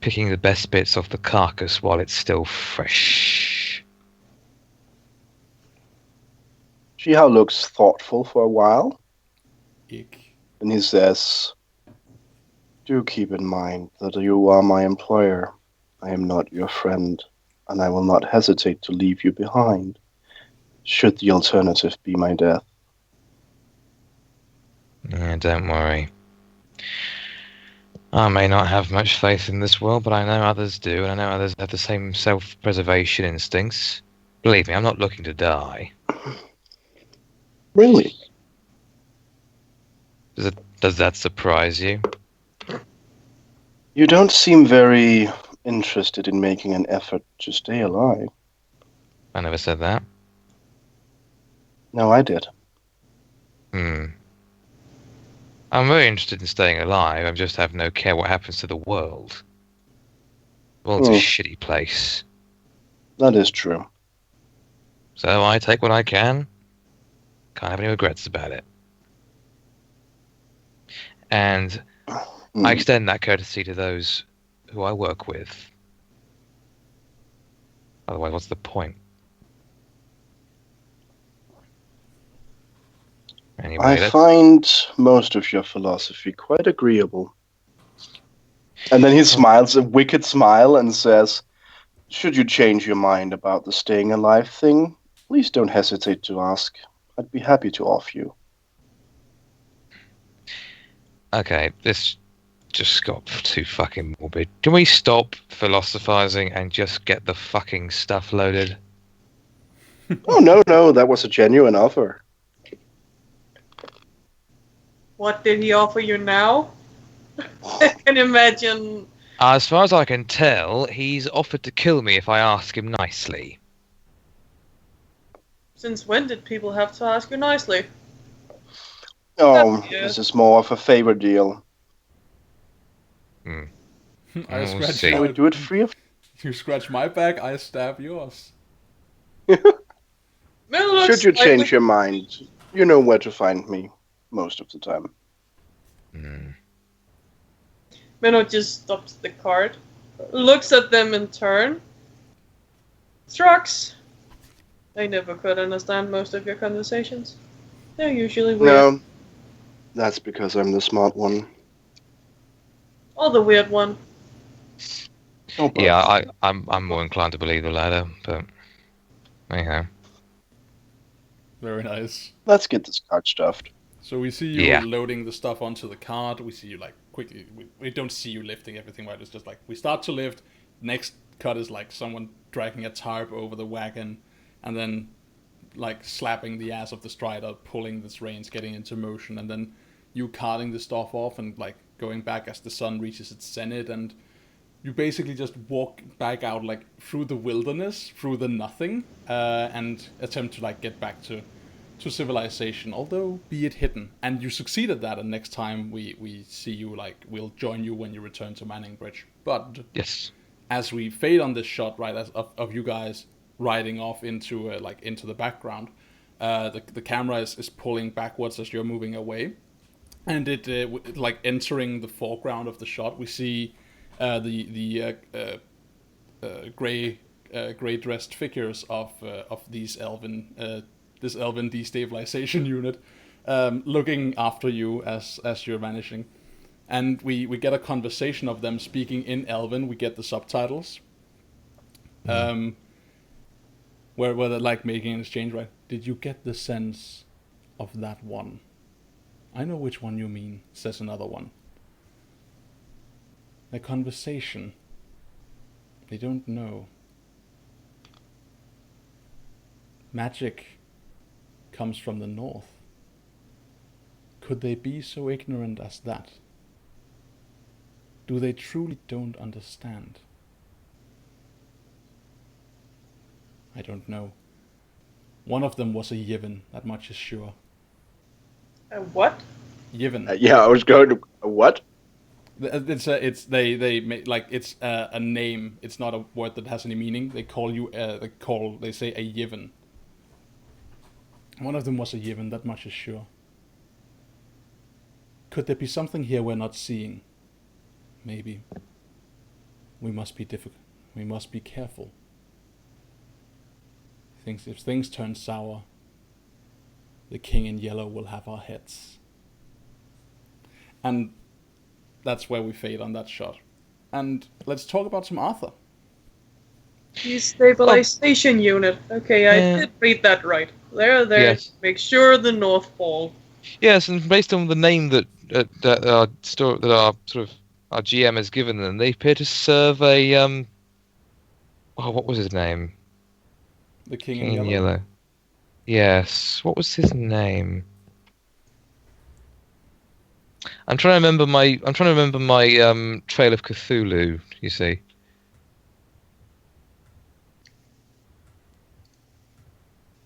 Picking the best bits off the carcass while it's still fresh. Shihao looks thoughtful for a while, Ick. and he says, "Do keep in mind that you are my employer. I am not your friend, and I will not hesitate to leave you behind, should the alternative be my death." Yeah, don't worry. I may not have much faith in this world, but I know others do, and I know others have the same self-preservation instincts. Believe me, I'm not looking to die. Really? Does that surprise you? You don't seem very interested in making an effort to stay alive. I never said that. No, I did. I'm very interested in staying alive. I just have no care what happens to the world. The world's a shitty place. That is true. So I take what I can. Can't have any regrets about it. And I extend that courtesy to those who I work with. Otherwise, what's the point? Anyway, I find most of your philosophy quite agreeable. And then he smiles a wicked smile and says, "Should you change your mind about the staying alive thing, please don't hesitate to ask. I'd be happy to offer you." Okay, this just got too fucking morbid. Can we stop philosophizing and just get the fucking stuff loaded? Oh, no, that was a genuine offer. What did he offer you now? I can imagine. As far as I can tell, he's offered to kill me if I ask him nicely. Since when did people have to ask you nicely? Oh, Yeah. this is more of a favor deal. I We'll scratch see. I would do it free of... You scratch my back, I stab yours. Should you change your mind, you know where to find me most of the time. Menno just stops the cart, looks at them in turn. Strux. I never could understand most of your conversations. They're usually weird. No, that's because I'm the smart one. Or the weird one. Oh, both. Yeah, I'm more inclined to believe the latter, but anyhow. Very nice. Let's get this cart stuffed. So we see you Yeah. loading the stuff onto the cart. We see you like quickly. We don't see you lifting everything, right? It's just like we start to lift. Next cut is like someone dragging a tarp over the wagon, and then like slapping the ass of the strider, pulling the reins, getting into motion, and then you carting the stuff off and like going back as the sun reaches its zenith, and you basically just walk back out like through the wilderness, through the nothing, and attempt to like get back to civilization, although be it hidden. And you succeed at that, and next time we see you, like, we'll join you when you return to Manning Bridge. But Yes. as we fade on this shot, right, of you guys riding off into into the background, the camera is pulling backwards as you're moving away, and it like entering the foreground of the shot, we see the gray dressed figures of these elven this elven destabilization unit looking after you as you're vanishing. And we get a conversation of them speaking in Elven. We get the subtitles. Where they're like making an exchange, right? Did you get the sense of that one? I know which one you mean, says another one. A conversation. They don't know. Magic comes from the north. Could they be so ignorant as that? Do they truly don't understand? I don't know. One of them was a Yevon, that much is sure. What? Yevon. Yeah, I was going to what? It's a name. It's not a word that has any meaning. They call you they say a Yevon. One of them was a Yevon, that much is sure. Could there be something here we're not seeing? Maybe. We must be difficult. We must be careful. If things turn sour, the king in yellow will have our heads. And that's where we fade on that shot. And let's talk about some Arthur. Destabilization unit. Okay, I did read that right. There. Yes. Make sure the North Pole. Yes, and based on the name that our sort of our GM has given them, they appear to serve a what was his name? The king King in in yellow. Yellow. Yes, what was his name? I'm trying to remember my Trail of Cthulhu. You see.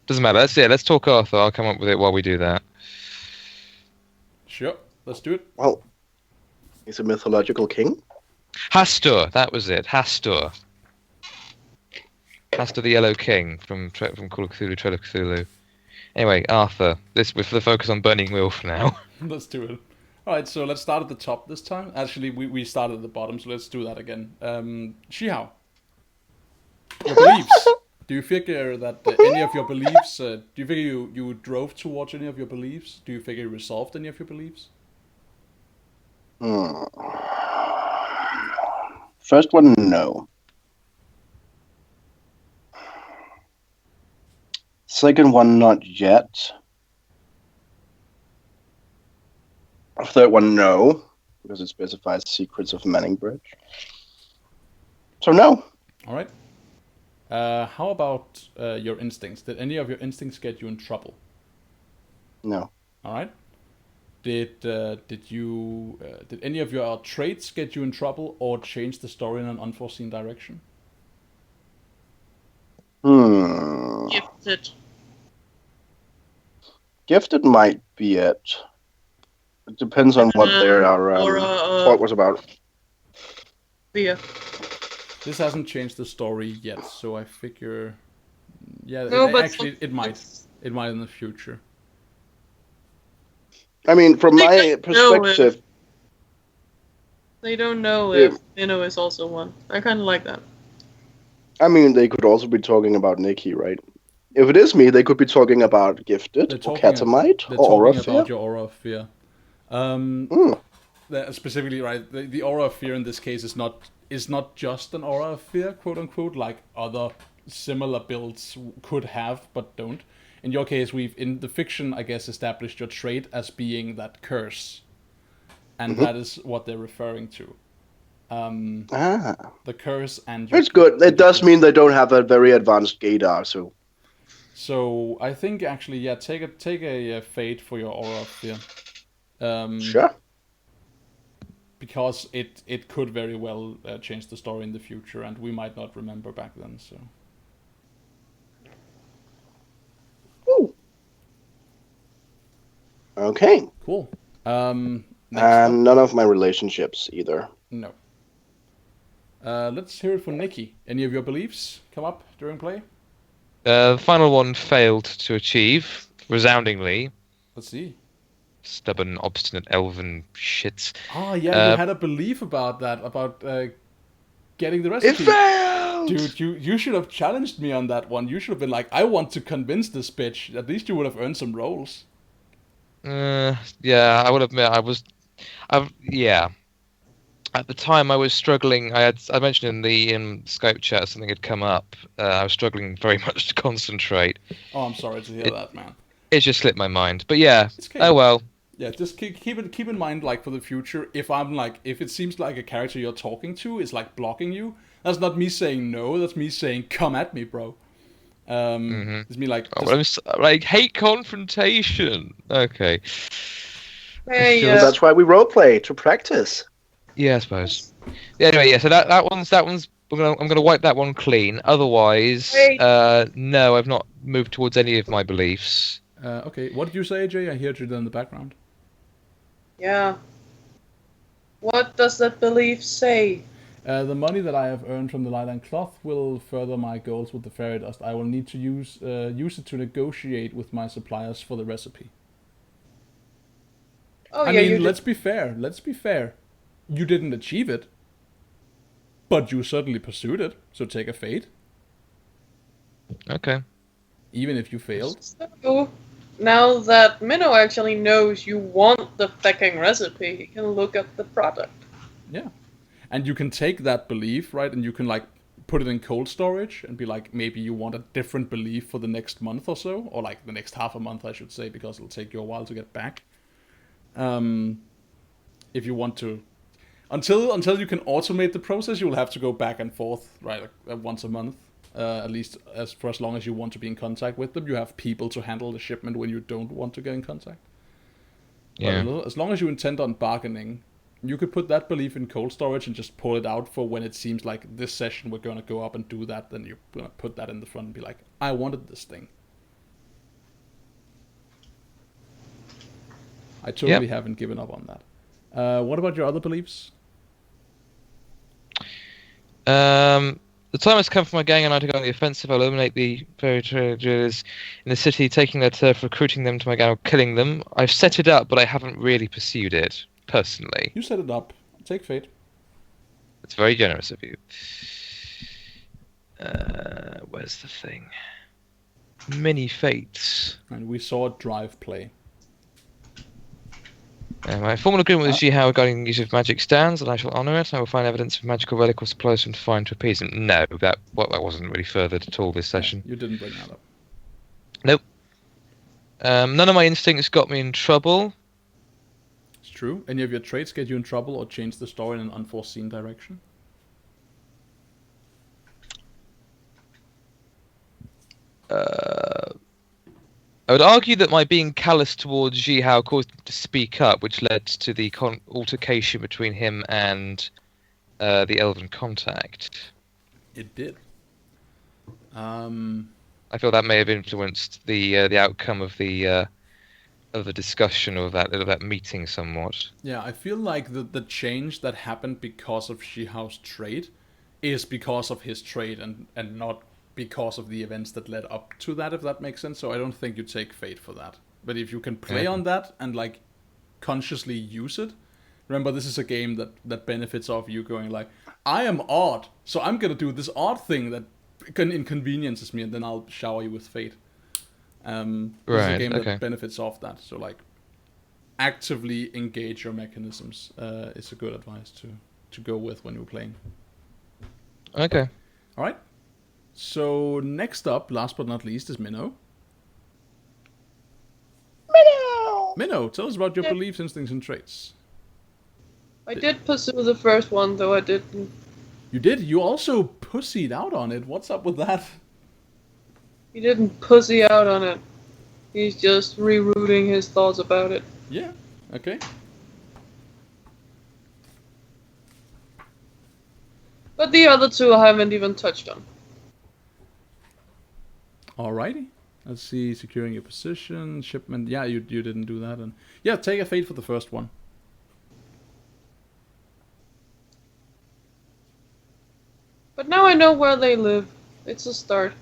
Doesn't matter. Let's talk Arthur. I'll come up with it while we do that. Sure, let's do it. Well, he's a mythological king. Hastur, that was it. Hastur the Yellow King from Call of Cthulhu, Trail of Cthulhu. Anyway, Arthur. This with the focus on Burning Wheel for now. Let's do it. Alright, so let's start at the top this time. Actually, we started at the bottom, so let's do that again. Shihao. Your beliefs. Do you figure that any of your beliefs... do you figure you drove towards any of your beliefs? Do you figure you resolved any of your beliefs? First one, no. Second one, not yet. Third one, no, because it specifies secrets of Manning Bridge. So no. All right. How about your instincts? Did any of your instincts get you in trouble? No. All right. Did any of your traits get you in trouble or change the story in an unforeseen direction? Gifted. Gifted might be it. It depends on what their thought was about. Yeah. This hasn't changed the story yet, so I figure, yeah, No, but actually it might in the future. I mean, from my perspective, they don't know if Inno is also one. I kind of like that. I mean, they could also be talking about Nikki, right? If it is me, they could be talking about Gifted, or Catamite, or Aura of Fear. About your Aura of Fear. Specifically, right, the Aura of Fear in this case is not just an Aura of Fear, quote unquote, like other similar builds could have, but don't. In your case, we've, in the fiction, I guess, established your trait as being that curse. And that is what they're referring to. The curse and your... It's good. It does mean they don't have a very advanced gaydar, so... So, I think, actually, yeah, take a fate for your Aura of Fear. Sure. Because it could very well change the story in the future, and we might not remember back then, so... Ooh. Okay. Cool. And none of my relationships either. No. Let's hear it from Nikki. Any of your beliefs come up during play? The final one failed to achieve, resoundingly. Let's see. Stubborn, obstinate, elven shits. Oh, yeah, you had a belief about that, about getting the recipe. It failed! Dude, you should have challenged me on that one. You should have been like, I want to convince this bitch. At least you would have earned some rolls. Yeah, I would admit yeah. At the time, I was struggling. I mentioned in Skype chat something had come up. I was struggling very much to concentrate. Oh, I'm sorry to hear that, man. It just slipped my mind. But yeah, Okay. Oh well. Yeah, just keep in mind, like, for the future, if it seems like a character you're talking to is, like, blocking you, that's not me saying no, that's me saying, come at me, bro. It's me, like... I hate confrontation. Okay. Hey, So that's why we roleplay, to practice. Yeah, I suppose. Yeah, anyway, yeah, so that one's I'm gonna wipe that one clean. Otherwise, Wait. no, I've not moved towards any of my beliefs. Okay, what did you say, Jay? I heard you there in the background. Yeah. What does that belief say? The money that I have earned from the light cloth will further my goals with the fairy dust. I will need to use it to negotiate with my suppliers for the recipe. Oh I yeah, mean, you let's be fair. Let's be fair. You didn't achieve it, but you certainly pursued it. So take a fate, Okay. even if you failed. So, now that Minnow actually knows you want the fucking recipe, he can look at the product. Yeah, and you can take that belief, right, and you can like put it in cold storage and be like, maybe you want a different belief for the next month or so, or like the next half a month, I should say, because it'll take you a while to get back. If you want to, until you can automate the process, you will have to go back and forth, right, like, once a month, at least for as long as you want to be in contact with them. You have people to handle the shipment when you don't want to get in contact. Yeah. But as long as you intend on bargaining, you could put that belief in cold storage and just pull it out for when it seems like this session we're going to go up and do that. Then you're going to put that in the front and be like, I wanted this thing. I totally haven't given up on that. What about your other beliefs? The time has come for my gang and I to go on the offensive. I'll eliminate the fairy traders in the city, taking their turf, recruiting them to my gang, or killing them. I've set it up, but I haven't really pursued it, personally. You set it up. Take fate. It's very generous of you. Where's the thing? Many fates. And we saw it drive play. My formal agreement with Ji Hao regarding the use of magic stands, and I shall honour it. I will find evidence of magical relic or supplies from find to appease him. No, that wasn't really furthered at all this session. You didn't bring that up. Nope. None of my instincts got me in trouble. It's true. Any of your traits get you in trouble or change the story in an unforeseen direction? I would argue that my being callous towards Ji Hao caused him to speak up, which led to the altercation between him and the elven contact. It did. I feel that may have influenced the outcome of the discussion or that meeting somewhat. Yeah, I feel like the change that happened because of Shihao's trait is because of his trait and not because of the events that led up to that, if that makes sense. So I don't think you take fate for that. But if you can play on that and like consciously use it, remember this is a game that benefits off you going like, I am odd, so I'm gonna do this odd thing that inconveniences me, and then I'll shower you with fate. This is a game that benefits off that. So like, actively engage your mechanisms is a good advice to go with when you're playing. Okay. All right. So next up, last but not least, is Minnow. Minnow, tell us about your beliefs, instincts, and traits. I did pursue the first one, though I didn't. You did? You also pussied out on it. What's up with that? He didn't pussy out on it. He's just rerouting his thoughts about it. Yeah, okay. But the other two I haven't even touched on. Alrighty. Let's see, securing your position, shipment. Yeah, you didn't do that. And yeah, take a fate for the first one. But now I know where they live. It's a start.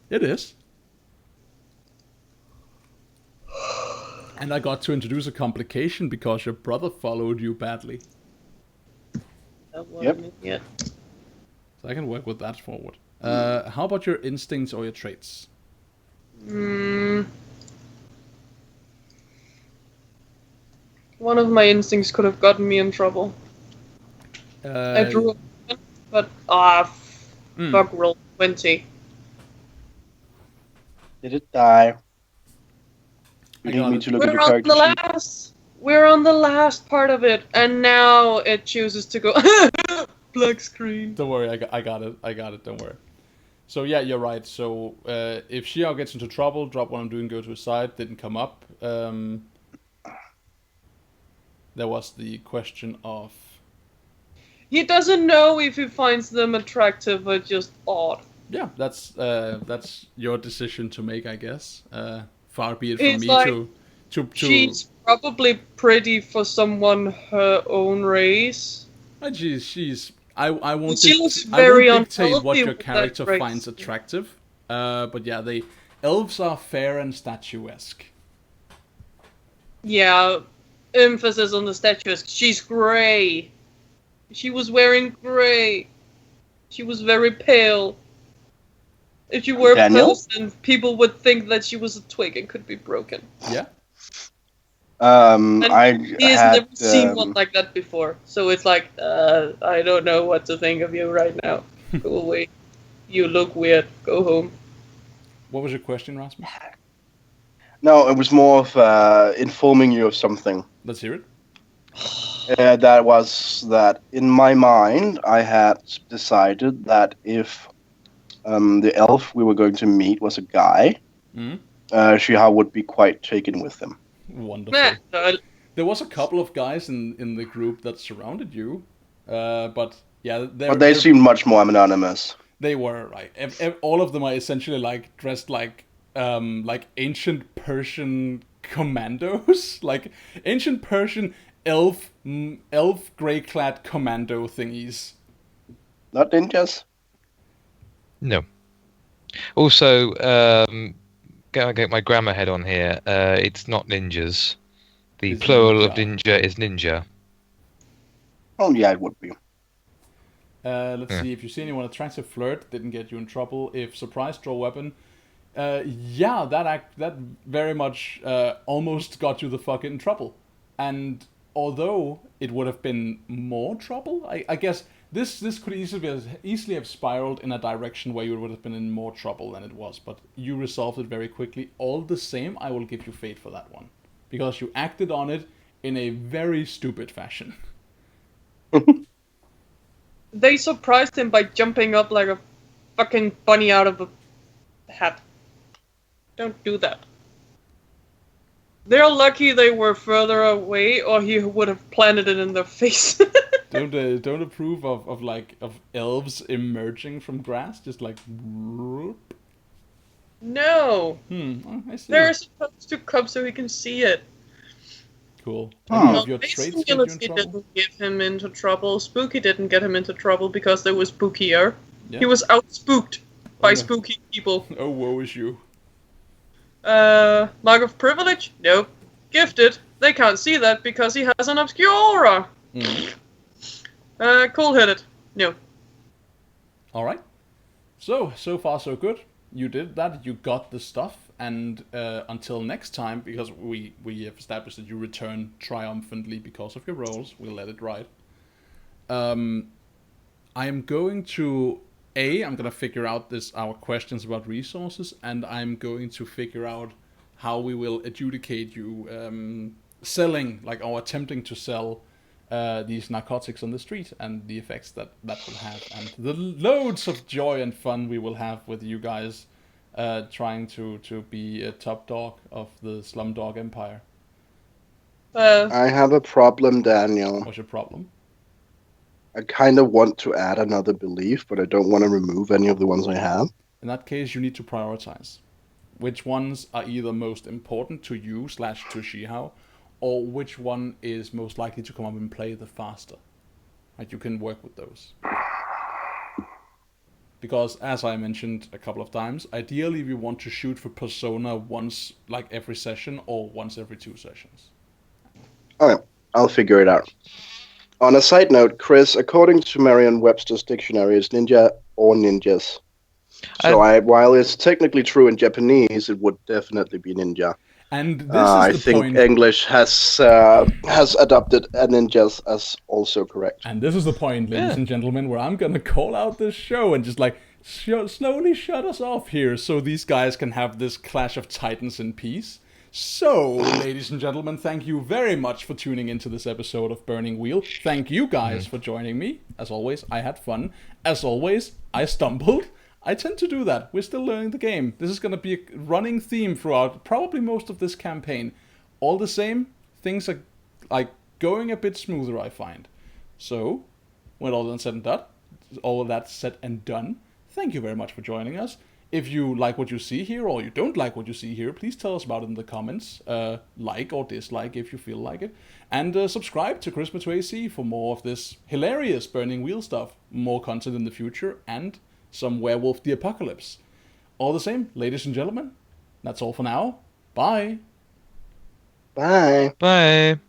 It is. And I got to introduce a complication because your brother followed you badly. That wasn't it yet. So I can work with that forward. How about your instincts or your traits? One of my instincts could have gotten me in trouble. I drew a but fuck, roll 20. Did it die? You need me to look at your character sheet. We're on the last part of it, and now it chooses to go black screen. Don't worry, I got it, don't worry. So yeah, you're right. So if Xiao gets into trouble, drop what I'm doing, go to his side, didn't come up. There was the question of... He doesn't know if he finds them attractive or just odd. Yeah, that's your decision to make, I guess. Far be it from It's me like, to she's probably pretty for someone her own race. I won't She looks I won't very dictate what unhealthy your with that character race. finds attractive. But yeah, elves are fair and statuesque. Yeah, emphasis on the statuesque. She's grey. She was wearing grey. She was very pale. If she were a Daniel? person, people would think that she was a twig and could be broken. Yeah. And I he has had never seen one like that before. So it's like, I don't know what to think of you right now. Go away. You look weird. Go home. What was your question, Rasmus? no, it was more of informing you of something. Let's hear it. That was that in my mind, I had decided that if the elf we were going to meet was a guy, Mm. Shiha would be quite taken with him. Wonderful. Nah, no, There was a couple of guys in the group that surrounded you, but yeah, But they seemed much more anonymous. They were right. All of them are essentially like dressed like ancient Persian commandos, like ancient Persian elf gray clad commando thingies. Not ninjas? No. Also, gotta get my grammar head on here. It's not ninjas. The It's plural of ninja. ninja is ninja. Oh, yeah, it would be. Let's Yeah. see if you see anyone attractive. Flirt didn't get you in trouble. If surprise, draw weapon. Yeah, that very much almost got you the fuck in trouble. And although it would have been more trouble, I guess this could easily have spiraled in a direction where you would have been in more trouble than it was. But you resolved it very quickly. All the same, I will give you fate for that one, because you acted on it in a very stupid fashion. they surprised him by jumping up like a fucking bunny out of a hat. Don't do that. They're lucky they were further away, or he would have planted it in their face. Don't approve of elves emerging from grass, just like. No, Oh, I see. they're supposed to come so he can see it. Cool. Oh. Any of Well, your Mason traits get you in Gillespie trouble? didn't get him into trouble. Spooky didn't get him into trouble because they were spookier. Yeah. He was outspooked by no. spooky people. Oh, woe is you. Mark of privilege? Nope. Gifted? They can't see that because he has an obscure aura. Mm. Cold-headed? No. All right. So far so good. You did that. You got the stuff, and until next time, because we have established that you return triumphantly because of your rolls. We'll let it ride. I am going to I'm gonna figure out our questions about resources, and I'm going to figure out how we will adjudicate you selling, like, or attempting to sell these narcotics on the street, and the effects that will have, and the loads of joy and fun we will have with you guys trying to be a top dog of the Slumdog Empire. I have a problem, Daniel. What's your problem? I kind of want to add another belief, but I don't want to remove any of the ones I have. In that case, you need to prioritize. Which ones are either most important to you / to Shihao, or which one is most likely to come up and play the faster. Right, you can work with those. Because, as I mentioned a couple of times, ideally we want to shoot for Persona once, like every session, or once every 2 sessions. Okay, I'll figure it out. On a side note, Chris, according to Merriam-Webster's dictionary, is ninja or ninjas. So while it's technically true in Japanese, it would definitely be ninja. And this I is the think point. English has adopted ninjas as also correct. And this is the point, ladies and gentlemen, where I'm gonna call out this show and just like slowly shut us off here, so these guys can have this clash of titans in peace. So, ladies and gentlemen, thank you very much for tuning into this episode of Burning Wheel. Thank you guys for joining me. As always, I had fun. As always, I stumbled. I tend to do that. We're still learning the game. This is going to be a running theme throughout probably most of this campaign. All the same, things are like going a bit smoother, I find. So, when all that's said and done, thank you very much for joining us. If you like what you see here, or you don't like what you see here, please tell us about it in the comments. Like or dislike if you feel like it. And subscribe to Charismatoac for more of this hilarious Burning Wheel stuff. More content in the future, and some Werewolf the Apocalypse. All the same, ladies and gentlemen, that's all for now. Bye! Bye. Bye.